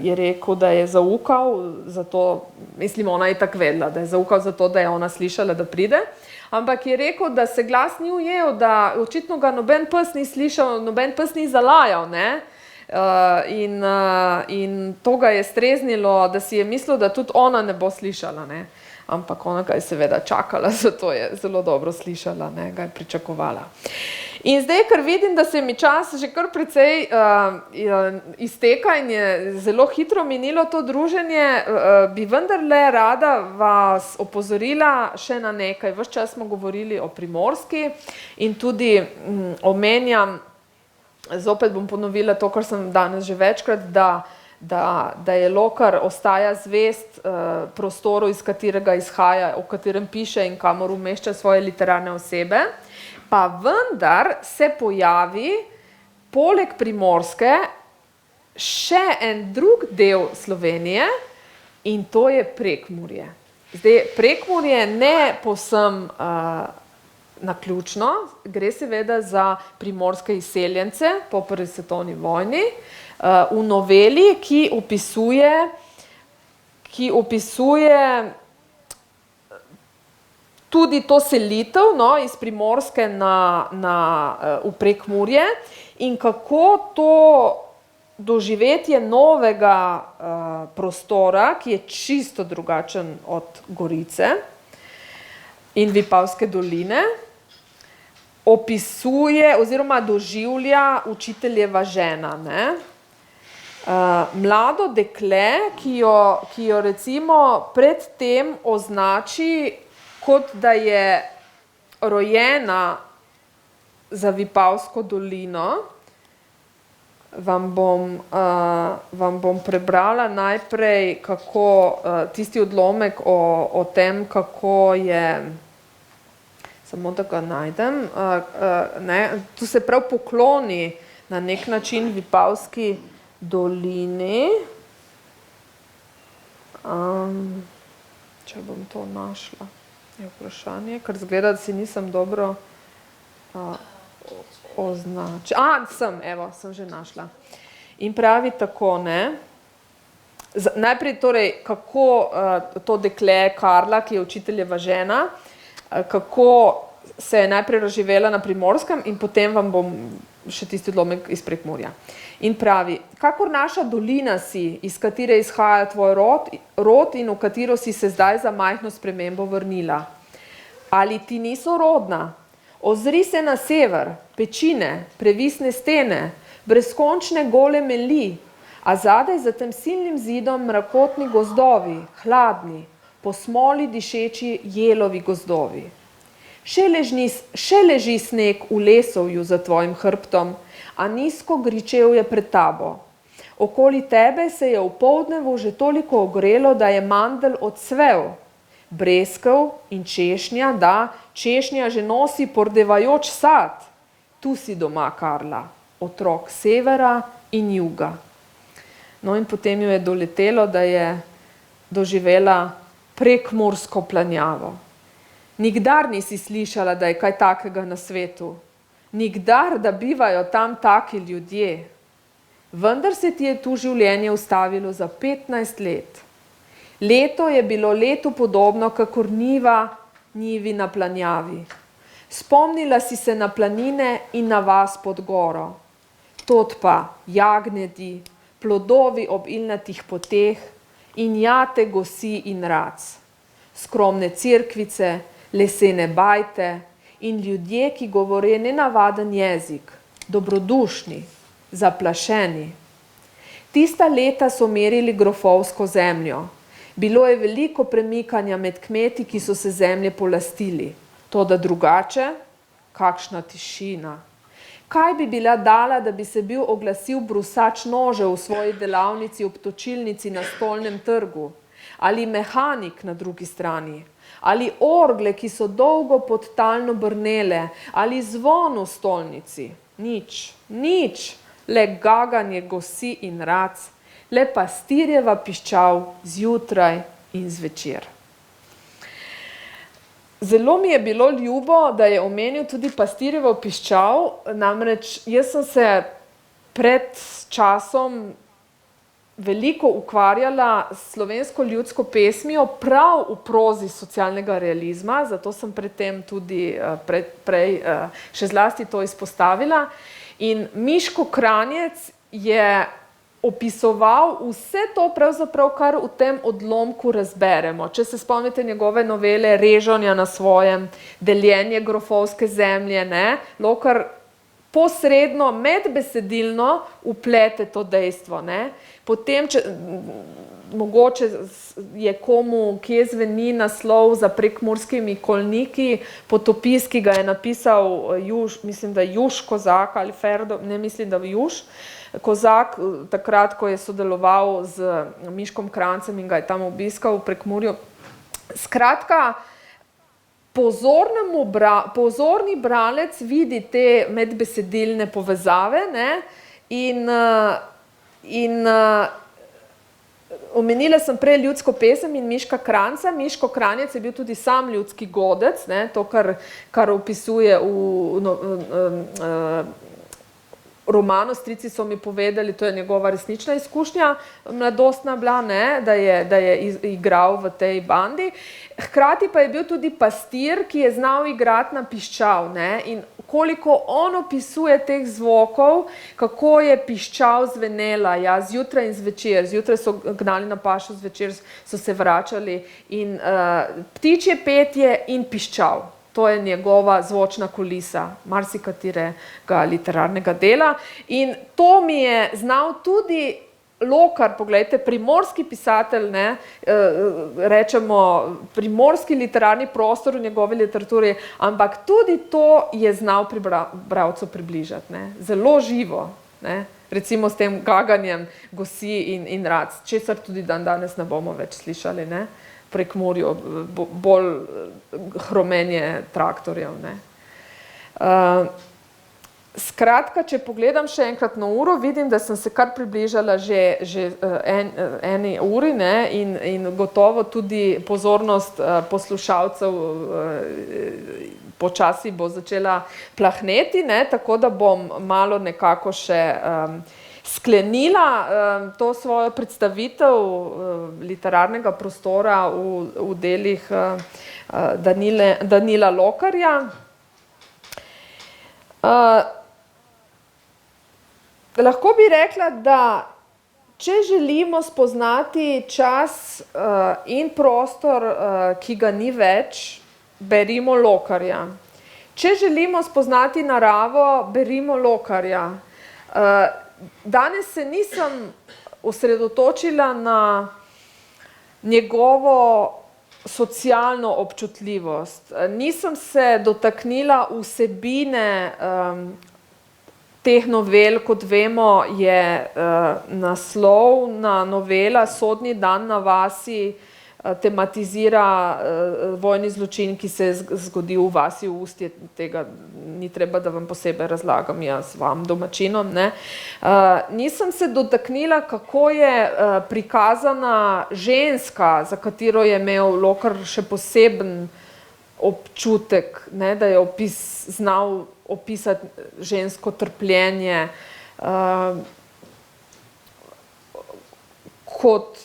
je rekel, da je zaukal, zato, mislim, ona je tako vedela, da je zaukal zato, da je ona slišala, da pride. Ampak je rekel, da se glas ni ujel, da očitno ga noben pes ni slišal, noben pes ni zalajal, ne. In to ga je streznilo, da si je mislil, da tudi ona ne bo slišala, ne. Ampak ona ga je seveda čakala, zato je zelo dobro slišala, ne, ga je pričakovala. In zdaj, ker vidim, da se mi čas že kar precej izteka in je zelo hitro minilo to druženje, bi vendarle rada vas opozorila še na nekaj. Ves čas smo govorili o Primorski in tudi omenjam, zopet bom ponovila to, kar sem danes že večkrat, da je Lokar ostaja zvest prostoru, iz katerega izhaja, o katerem piše in kamor umešča svoje literarne osebe, pa vendar se pojavi poleg Primorske še en drug del Slovenije in to je Prekmurje. Zdaj, Prekmurje ne povsem naključno, gre seveda za primorske izseljence po prvi svetovni vojni, v noveli, ki opisuje tudi to selitev, no, iz Primorske v Prekmurje in kako to doživetje novega prostora, ki je čisto drugačen od Gorice in Vipavske doline, opisuje oziroma doživlja učiteljeva žena, ne? Mlado dekle, ki jo recimo predtem označi, kot da je rojena za Vipavsko dolino. Vam bom prebrala najprej tisti odlomek o tem, kako je, samo da ga najdem, tu se prav pokloni na nek način Vipavski dolini. Če bom to našla, je vprašanje, ker zgleda, da si nisem dobro označila. Sem že našla. In pravi tako, ne. Najprej torej, kako to dekle Karla, ki je učiteljeva žena, kako se je najprej razživela na Primorskem in potem vam bom še tisti odlomek iz Prekmurja. In pravi, kakor naša dolina si, iz katere izhaja tvoj rod in v katero si se zdaj za majhno spremembo vrnila. Ali ti niso rodna? Ozri se na sever, pečine, previsne stene, brezkončne gole meli, a zadaj za tem silnim zidom mrakotni gozdovi, hladni, po smoli dišeči jelovi gozdovi. Še leži sneg v lesovju za tvojim hrbtom, a nizko gričevje pred tabo. Okoli tebe se je v poldnevu že toliko ogrelo, da je mandl odsvel. Breskev in češnja, češnja že nosi pordevajoč sad. Tu si doma, Karla, otrok severa in juga. No in potem jo je doletelo, da je doživela prekmursko planjavo. Nikdar nisi slišala, da je kaj takega na svetu. Nikdar, da bivajo tam taki ljudje. Vendar se ti je tu življenje ustavilo za 15 let. Leto je bilo letu podobno, kakor njivi na planjavi. Spomnila si se na planine in na vas pod goro. Tod pa jagnjedi, plodovi ob ilnatih poteh in jate gosi in rac. Skromne cerkvice, lesene bajte in ljudje, ki govore nenavaden jezik, dobrodušni, zaplašeni. Tista leta so merili grofovsko zemljo. Bilo je veliko premikanja med kmeti, ki so se zemlje polastili. Toda drugače, kakšna tišina. Kaj bi bila dala, da bi se bil oglasil brusač nožev v svoji delavnici ob točilnici na Stolnem trgu? Ali mehanik na drugi strani? Ali orgle, ki so dolgo podtalno brnele? Ali zvon v stolnici? Nič, le gaganje gosi in rac, le pastirjeva piščal zjutraj in zvečer. Zelo mi je bilo ljubo, da je omenil tudi pastirjevo piščal, namreč jaz sem se pred časom veliko ukvarjala s slovensko ljudsko pesmijo prav v prozi socialnega realizma, zato sem predtem tudi prej še zlasti to izpostavila. In Miško Kranjec je opisoval vse to pravzaprav, kar v tem odlomku razberemo. Če se spomnite njegove novele Režonja na svojem, Deljenje grofovske zemlje, Lokar posredno, medbesedilno vplete to dejstvo. Potem, mogoče je komu, kje zveni naslov za Prekmurskimi kolniki, potopis, ki ga je napisal mislim, da Juš Kozak ali Ferdo, ne mislim, da Juš Kozak, takrat, ko je sodeloval z Miškom Krancem in ga je tam obiskal v Prekmurju. Skratka, pozorni bralec vidi te medbesedilne povezave, in omenila sem prej ljudsko pesem in Miška Kranjca. Miško Kranjec je bil tudi sam ljudski godec, to, kar opisuje v romanu Strici so mi povedali, to je njegova resnična izkušnja, mladostna bila, da je igral v tej bandi. Hkrati pa je bil tudi pastir, ki je znal igrati na piščal. In koliko on opisuje teh zvokov, kako je piščal zvenela, ja, zjutraj in zvečer, zjutraj so gnali na pašo, zvečer so se vračali in ptičje petje in piščal. To je njegova zvočna kulisa, marsikaterega literarnega dela in to mi je znal tudi Lokar, poglejte, primorski pisatelj, ne, rečemo primorski literarni prostor v njegovi literaturi, ampak tudi to je znal pri bralcu približati, ne, zelo živo, ne, recimo s tem gaganjem gosi in rac, česar tudi danes ne bomo več slišali, ne, prek Murju, bolj hromenje traktorjev, ne. Skratka, če pogledam še enkrat na uro, vidim, da sem se kar približala že eni uri, ne, in gotovo tudi pozornost poslušalcev počasi bo začela plahneti, ne, tako da bom malo nekako še sklenila to svojo predstavitev literarnega prostora v delih Danila Lokarja. Lahko bi rekla, da če želimo spoznati čas in prostor, ki ga ni več, berimo Lokarja. Če želimo spoznati naravo, berimo Lokarja. Danes se nisem osredotočila na njegovo socialno občutljivost. Nisem se dotaknila vsebine teh novel, kot vemo, je naslovna novela Sodni dan na vasi, tematizira vojni zločin, ki se je zgodil v vasi v Ustje, tega ni treba, da vam posebej razlagam jaz vam domačinom, ne. Nisem se dotaknila, kako je prikazana ženska, za katero je imel Lokar še poseben občutek, ne, da je znal opisati žensko trpljenje kot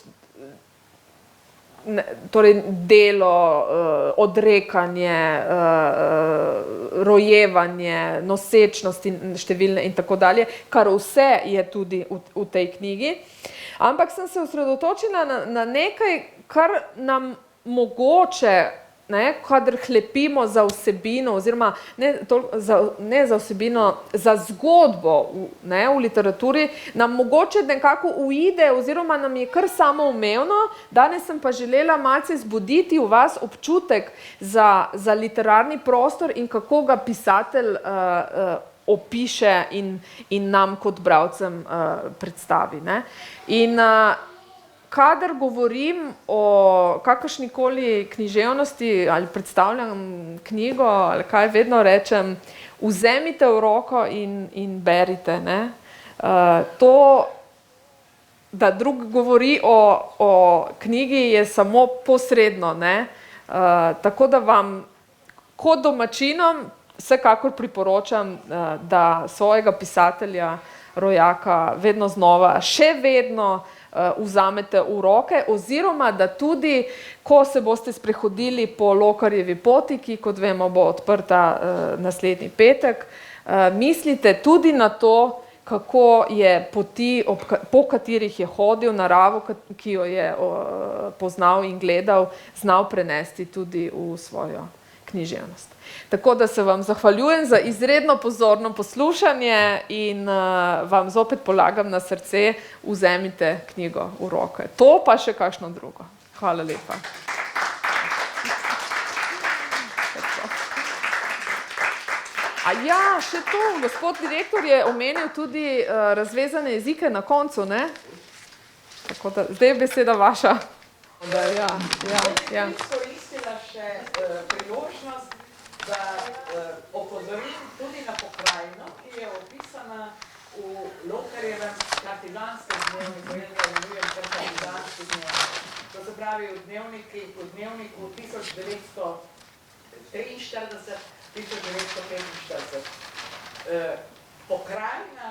torej delo, odrekanje, rojevanje, nosečnost in številne in tako dalje, kar vse je tudi v tej knjigi. Ampak sem se osredotočila na nekaj, kar nam mogoče, ne, kadar hlepimo za vsebino, oziroma ne za vsebino, za zgodbo, ne, v literaturi, nam mogoče nekako uide oziroma nam je kar samoumevno, danes sem pa želela malce zbuditi v vas občutek za literarni prostor in kako ga pisatelj opiše in nam kot bralcem predstavi, ne. In kadar govorim o kakršnikoli književnosti ali predstavljam knjigo ali kaj, vedno rečem, vzemite v roko in berite, ne. To, da drug govori o knjigi, je samo posredno, ne. Tako da vam kot domačinom vsekakor priporočam, da svojega pisatelja, rojaka, vedno znova, še vedno vzamete v roke, oziroma da tudi, ko se boste sprehodili po Lokarjevi poti, ki, kot vemo, bo odprta naslednji petek, mislite tudi na to, kako je poti, po katerih je hodil, naravo, ki jo je poznal in gledal, znal prenesti tudi v svojo književnost. Tako da se vam zahvaljujem za izredno pozorno poslušanje in vam zopet polagam na srce, vzemite knjigo v roke. To pa še kakšno drugo. Hvala lepa. A ja, še to, gospod direktor je omenil tudi razvezane jezike na koncu, ne? Tako da, zdaj je beseda vaša. Ja. Izkoristila še priložnost, da opozorim tudi na pokrajino, ki je opisana v Lokarjevem partizanskem dnevniku, jaz ga imenujem kar partizanski dnevnik. To se pravi v dnevniku 1943-1945. Pokrajina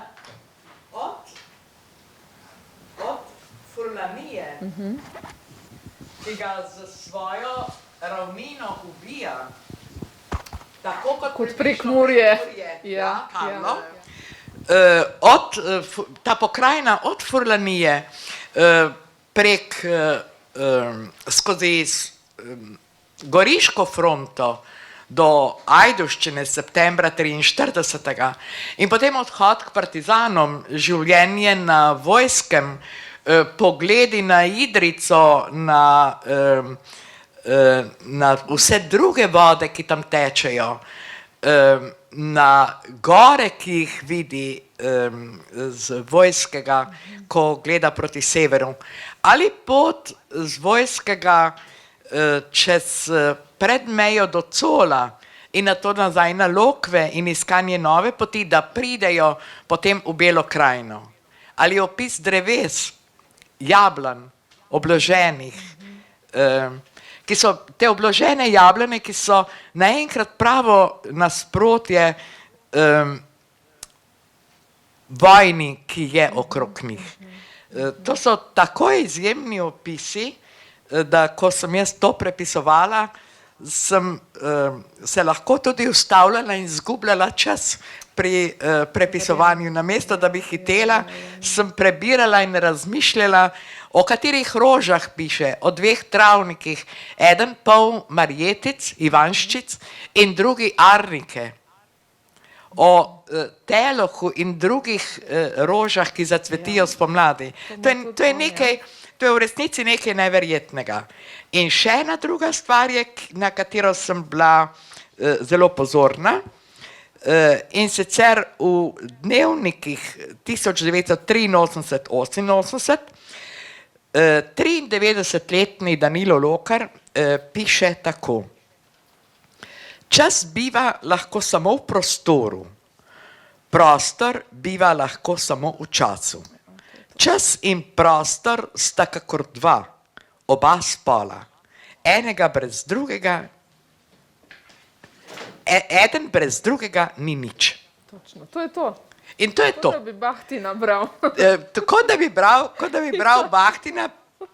od Furlanije, ki ga za svojo ravnino ubija, tako Kot Prekmurje. Ja, Karlo. Ja. Ta pokrajina od Furlanije prek skozi Goriško fronto do Ajdovščine septembra 1943 in potem odhod k partizanom, življenje na vojskem, pogledi na Idrico, na vse druge vode, ki tam tečejo, na gore, ki jih vidi z vojskega, ko gleda proti severu, ali pot z vojskega čez predmejo do Cola in na to nazaj na Lokve in iskanje nove poti, da pridejo potem v Belo krajino. Ali opis dreves, jablan, obloženih, ki so te obložene jablane, ki so naenkrat pravo nasprotje vojni, ki je okrog njih. To so tako izjemni opisi, da ko sem jaz to prepisovala, sem se lahko tudi ustavljala in zgubljala čas pri prepisovanju. Namesto da bi hitela, sem prebirala in razmišljala, o katerih rožah piše, o dveh travnikih, eden pol marjetic, ivanščic in drugi arnike, o telohu in drugih rožah, ki zacvetijo spomladi. To je nekaj, to je v resnici nekaj neverjetnega. In še ena druga stvar je, na katero sem bila zelo pozorna, in sicer v dnevnikih 1983-88, 93-letni Danilo Lokar piše tako: čas biva lahko samo v prostoru, prostor biva lahko samo v času. Čas in prostor sta kakor dva, oba spola, enega brez drugega, eden brez drugega ni nič. Točno, to je to. In to je to. Tako da bi Bahtina bral. Tako da bi bral Bahtina,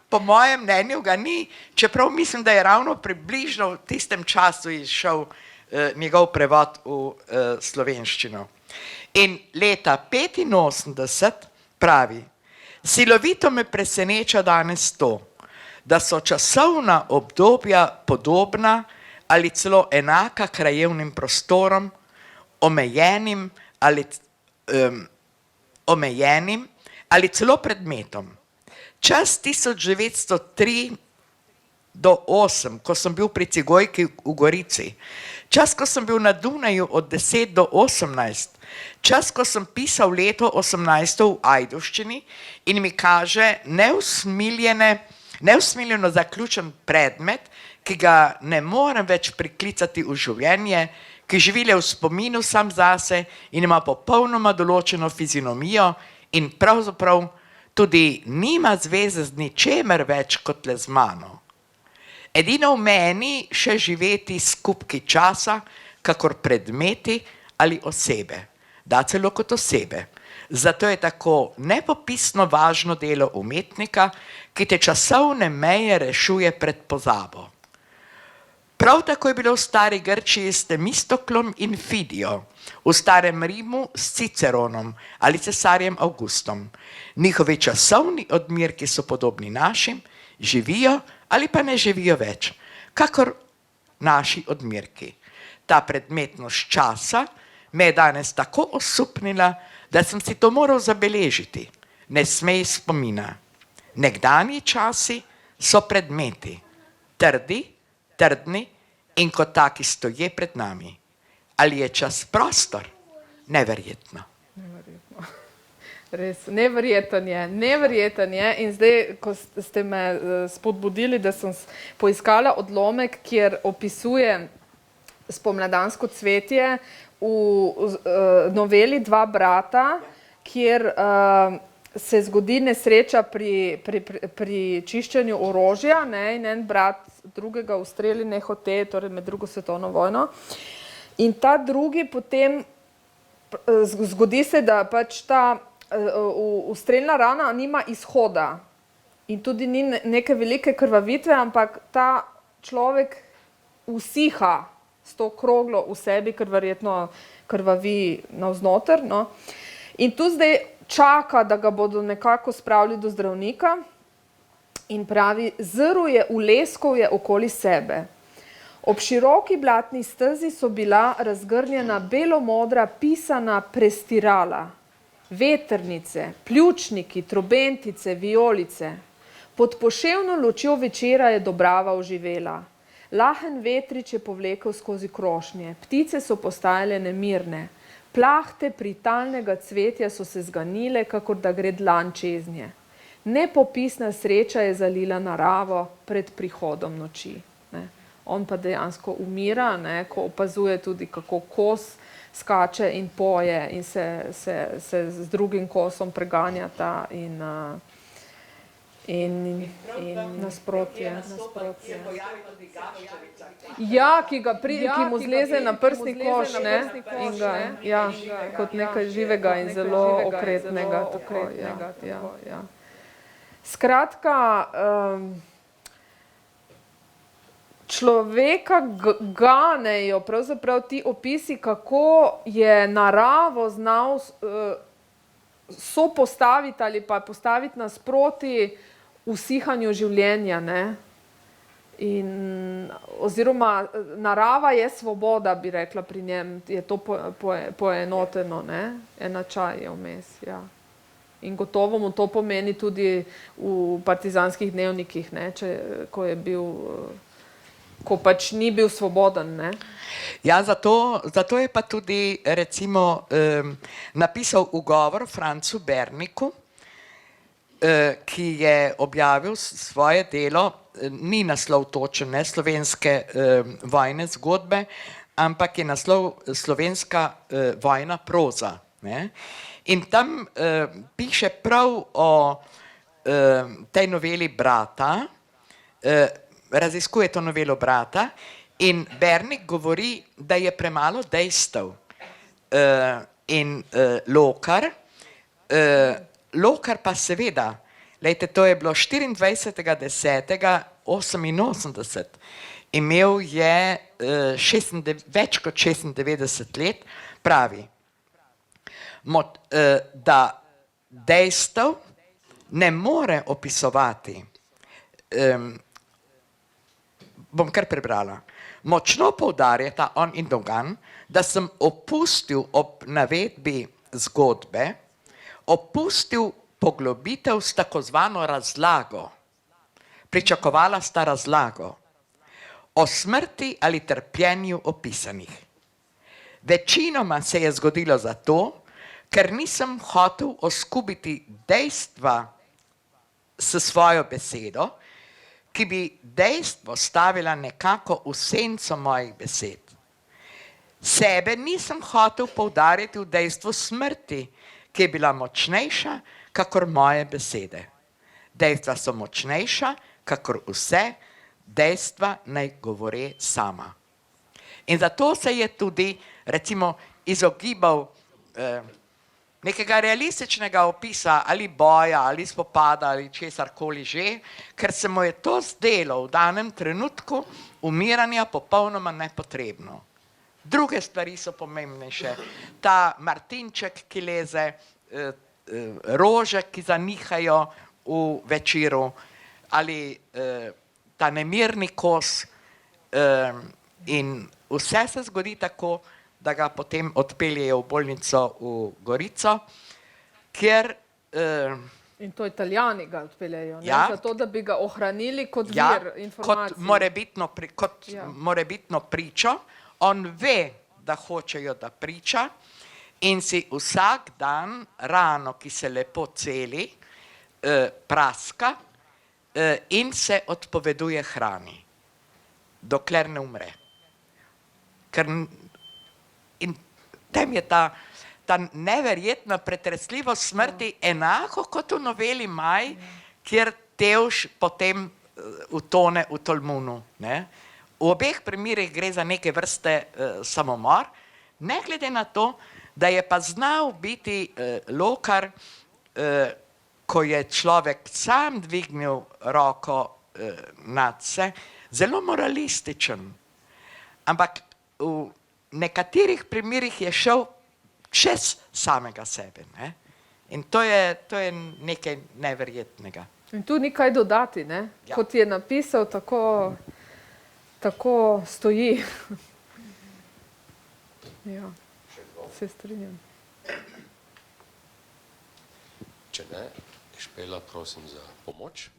po mojem mnenju ga ni, čeprav mislim, da je ravno približno v tistem času izšel njegov prevod v slovenščino. In leta 1985 pravi: silovito me preseneča danes to, da so časovna obdobja podobna ali celo enaka krajevnim prostorom, omejenim ali celo predmetom. Čas 1903 do 8, ko sem bil pri Cigojki v Gorici, čas, ko sem bil na Dunaju od 10 do 18, čas, ko sem pisal leto 18 v Ajdovščini in mi kaže neusmiljeno zaključen predmet, ki ga ne morem več priklicati v življenje, ki živi le v spominu sam zase in ima popolnoma določeno fizionomijo in pravzaprav tudi nima zveze z ničemer več kot le z mano. Edino v meni še živeti skupki časa, kakor predmeti ali osebe, da celo kot osebe. Zato je tako nepopisno važno delo umetnika, ki te časovne meje rešuje pred pozabo. Prav tako je bilo v stari Grčiji s Temistoklom in Fidijo, v starem Rimu s Ciceronom ali cesarjem Augustom. Njihovi časovni odmerki so podobni našim, živijo ali pa ne živijo več, kakor naši odmerki. Ta predmetnost časa me je danes tako osupnila, da sem si to moral zabeležiti. Ne smej spomina. Nekdanji časi so predmeti, trdni in kot taki stoje pred nami. Ali je čas prostor? Neverjetno. Neverjetno. Res, neverjeten je. In zdaj, ko ste me spodbudili, da sem poiskala odlomek, kjer opisuje spomladansko cvetje v noveli Dva brata, kjer se zgodi nesreča pri čiščenju orožja, in en brat drugega ustreli nehote, torej med drugo svetovno vojno. In ta drugi potem zgodi se, da pač ta ustrelna rana nima izhoda in tudi ni neke velike krvavitve, ampak ta človek usiha s to kroglo v sebi, ker verjetno krvavi navznoter, no. In tu zdaj čaka, da ga bodo nekako spravili do zdravnika in pravi, zrl je v leskovje okoli sebe. Ob široki blatni stezi so bila razgrnjena belomodra pisana prestirala, vetrnice, pljučniki, trobentice, violice. Pod poševno lučjo večera je Dobrava oživela. Lahen vetrič je povlekel skozi krošnje, ptice so postajale nemirne, plahte pritalnega cvetja so se zganile, kakor da gre dlan čeznje. Nepopisna sreča je zalila naravo pred prihodom noči. Ne. On pa dejansko umira, ne, ko opazuje tudi, kako kos skače in poje in se z drugim kosom preganjata in nasprotje. Ja, ki mu zleze na prsni koš, ne, in ga, ja, kot nekaj živega in zelo okretnega, tako, ja. Skratka, človeka ganejo pravzaprav ti opisi, kako je naravo znal sopostaviti ali pa postaviti nasproti usihanju življenja, ne. In oziroma narava je svoboda, bi rekla pri njem, je to poenoteno, ne, enačaj je vmes, ja. In gotovo mu to pomeni tudi v partizanskih dnevnikih, ne, ko je bil, ko pač ni bil svoboden, ne. Ja, zato je pa tudi recimo napisal ugovor Francu Berniku, ki je objavil svoje delo, ni naslov točen, ne, slovenske vojne zgodbe, ampak je naslov slovenska vojna proza, ne. In tam piše prav o tej noveli Brata, raziskuje to novelo Brata in Bernik govori, da je premalo dejstev. In Lokar pa seveda, lejte, to je bilo 24.10.88, imel je več kot 96 let, pravi, da dejstev ne more opisovati. Bom kar prebrala. Močno poudarjata on in Dogan, da sem opustil ob navedbi zgodbe, opustil poglobitev s tako zvano razlago. Pričakovala sta razlago o smrti ali trpljenju opisanih. Večinoma se je zgodilo zato, ker nisem hotel oskubiti dejstva s svojo besedo, ki bi dejstvo stavila nekako v senco mojih besed. Sebe nisem hotel poudariti v dejstvu smrti, ki je bila močnejša, kakor moje besede. Dejstva so močnejša, kakor vse, dejstva naj govore sama. In zato se je tudi, recimo, izogibal nekega realističnega opisa ali boja, ali spopada, ali česarkoli že, ker se mu je to zdelo v danem trenutku umiranja popolnoma nepotrebno. Druge stvari so pomembnejše. Ta Martinček, ki leze, rože, ki zanihajo v večeru, ali ta nemirni kos, in vse se zgodi tako, da ga potem odpeljejo v bolnico v Gorico, kjer In to Italijani ga odpeljejo, ne, ja, zato da bi ga ohranili kot ja, vir informacij. kot morebitno pričo. On ve, da hočejo, da priča, in si vsak dan rano, ki se lepo celi, praska in se odpoveduje hrani, dokler ne umre. Ker in tem je ta neverjetna pretresljivost smrti enako kot v noveli Maj, kjer Tevž potem utone v Tolmunu, ne. V obeh primerih gre za neke vrste samomor, ne glede na to, da je pa znal biti Lokar, ko je človek sam dvignil roko nadse, zelo moralističen. Ampak v nekaterih primerih je šel čez samega sebe. Ne? In to je nekaj neverjetnega. In tu ni kaj dodati, ne? Ja. Kot je napisal, tako stoji. Ja, se strinjam. Če ne, Špela, prosim za pomoč.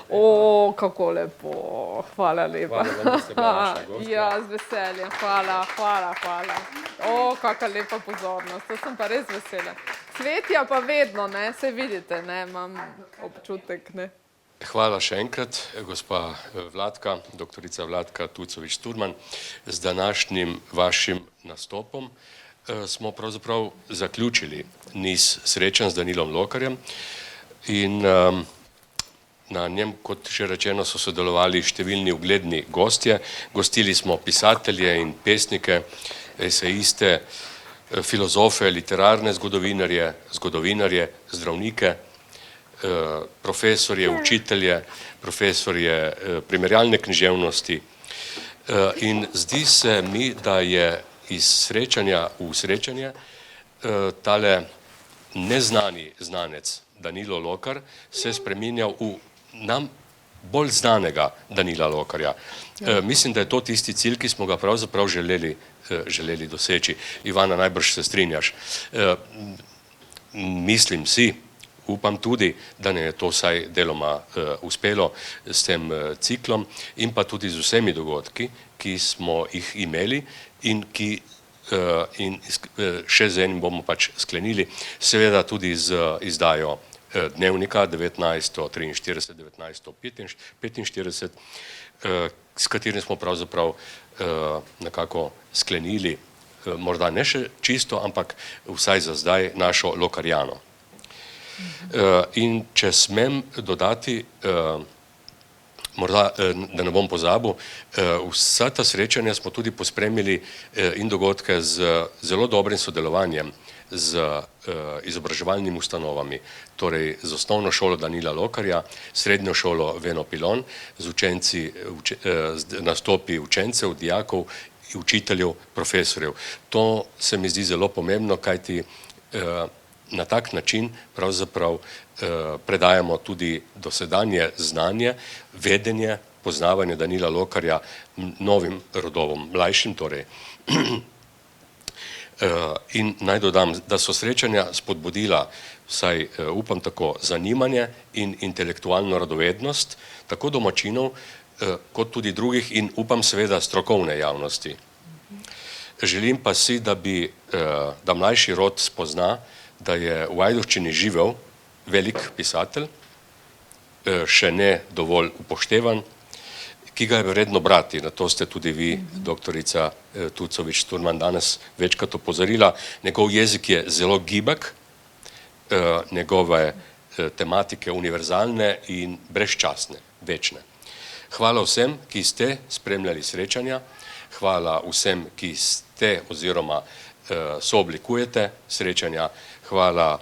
O, kako lepo, hvala lepa. Hvala vam, da ste bila naša gostja. Ja, z veseljem, hvala. O, kakšna lepa pozornost, to sem pa res vesela. Cvetja pa vedno, ne, se vidite, ne, imam občutek, ne. Hvala še enkrat, gospa Vladka, doktorica Vladka Tucovič-Sturman. Z današnjim vašim nastopom smo pravzaprav zaključili niz srečanj z Danilom Lokarjem in na njem, kot že rečeno, so sodelovali številni ugledni gostje. Gostili smo pisatelje in pesnike, esejiste, filozofe, literarne zgodovinarje, zdravnike, profesorje, učitelje, profesorje primerjalne književnosti. In zdi se mi, da je iz srečanja v srečanje tale neznani znanec Danilo Lokar se spreminjal v nam bolj znanega Danila Lokarja. Mislim, da je to tisti cilj, ki smo ga pravzaprav želeli doseči. Ivana, najbrž se strinjaš. Mislim si, upam tudi, da ne je to vsaj deloma uspelo s tem ciklom in pa tudi z vsemi dogodki, ki smo jih imeli in še z enim bomo pač sklenili, seveda tudi z izdajo dnevnika 1943-1945, s katerim smo pravzaprav nekako sklenili, morda ne še čisto, ampak vsaj za zdaj našo Lokarjano. In če smem dodati, morda, da ne bom pozabil, vsa ta srečanja smo tudi pospremili in dogodke z zelo dobrim sodelovanjem z izobraževalnimi ustanovami, torej z osnovno šolo Danila Lokarja, srednjo šolo Veno Pilon, z nastopi učencev, dijakov, učiteljev, profesorjev. To se mi zdi zelo pomembno, kajti na tak način pravzaprav predajamo tudi dosedanje znanje, vedenje, poznavanje Danila Lokarja novim rodovom, mlajšim torej. In naj dodam, da so srečanja spodbudila, vsaj upam tako, zanimanje in intelektualno radovednost, tako domačinov kot tudi drugih in upam seveda strokovne javnosti. Želim pa si, da mlajši rod spozna, da je v Ajdovščini živel velik pisatelj, še ne dovolj upoštevan, ki ga je vredno brati. Na to ste tudi vi, doktorica Tucovič-Sturman, danes večkrat opozorila. Njegov jezik je zelo gibek, njegove tematike univerzalne in brezčasne, večne. Hvala vsem, ki ste spremljali srečanja, hvala vsem, ki ste oziroma sooblikujete srečanja, hvala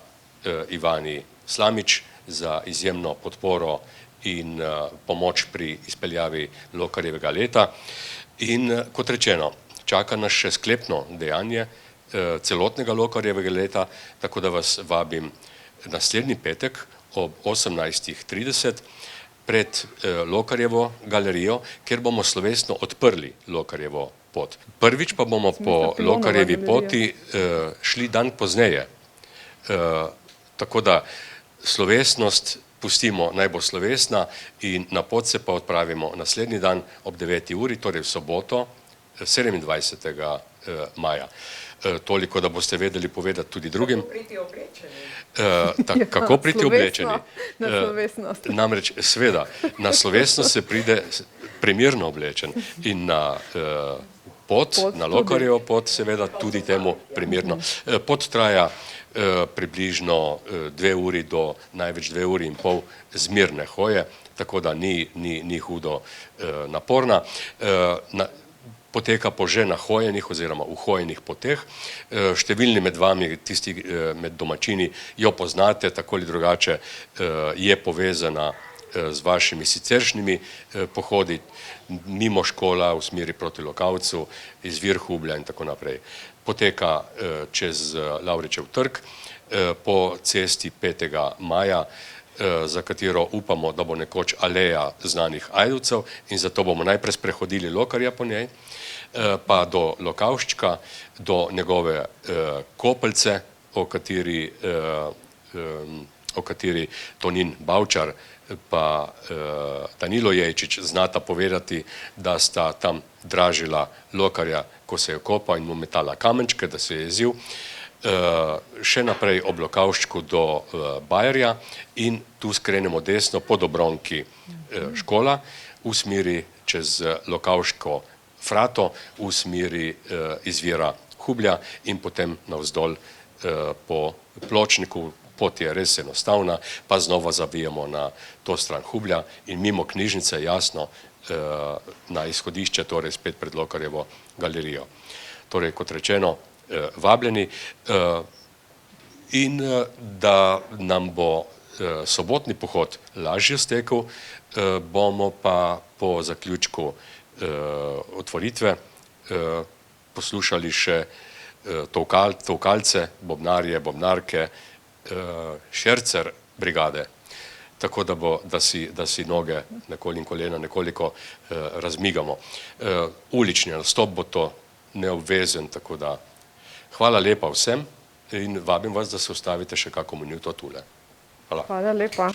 Ivani Slamič za izjemno podporo in pomoč pri izpeljavi Lokarjevega leta. In kot rečeno, čaka nas še sklepno dejanje celotnega Lokarjevega leta, tako da vas vabim naslednji petek ob 18:30 pred Lokarjevo galerijo, kjer bomo slovesno odprli Lokarjevo pot. Prvič pa bomo po Lokarjevi poti šli dan pozneje. Tako da slovesnost pustimo naj bo slovesna in na pot se pa odpravimo naslednji dan ob 9. uri, torej v soboto 27. maja. Toliko, da boste vedeli povedati tudi drugim. Kako priti oblečeni? Na slovesnost. Namreč, seveda, na slovesnost se pride primerno oblečen in na pot, na Lokarjevo pot, seveda tudi temu primerno. Pot traja približno 2 uri do največ 2 uri in pol zmirne hoje, tako da ni hudo naporna. Poteka po že nahojenih oziroma uhojenih poteh. Številni med vami, tisti med domačini, jo poznate, tako ali drugače je povezana z vašimi siceršnjimi pohodi mimo škola v smeri proti Lokavcu, izvir Hublja in tako naprej. Poteka čez Lavričev trg po cesti 5. maja, za katero upamo, da bo nekoč aleja znanih Ajdovcev in zato bomo najprej sprehodili Lokarja po njej, pa do Lokavščka, do njegove kopelce, o kateri Tonin Bavčar pa Danilo Jejčič znata povedati, da sta tam dražila Lokarja, ko se je kopal in mu metala kamenčke, da se je jezil, še naprej ob Lokavščku do Bajerja in tu skrenemo desno po Dobronki škola v smeri čez Lokavško frato, v smeri izvira Hublja in potem navzdol po Pločniku. Pot je res enostavna, pa znova zavijemo na to stran Hublja in mimo knjižnice, jasno, na izhodišče, torej spet pred Lokarjevo galerijo. Torej, kot rečeno, vabljeni in da nam bo sobotni pohod lažje stekel, bomo pa po zaključku otvoritve poslušali še tolkalce, bobnarje, bobnarke, šercer brigade, tako da si noge in kolena nekoliko razmigamo. Ulični nastop bo to, neobvezen, tako da hvala lepa vsem in vabim vas, da se ustavite še kako minuto tule. Hvala. Hvala lepa.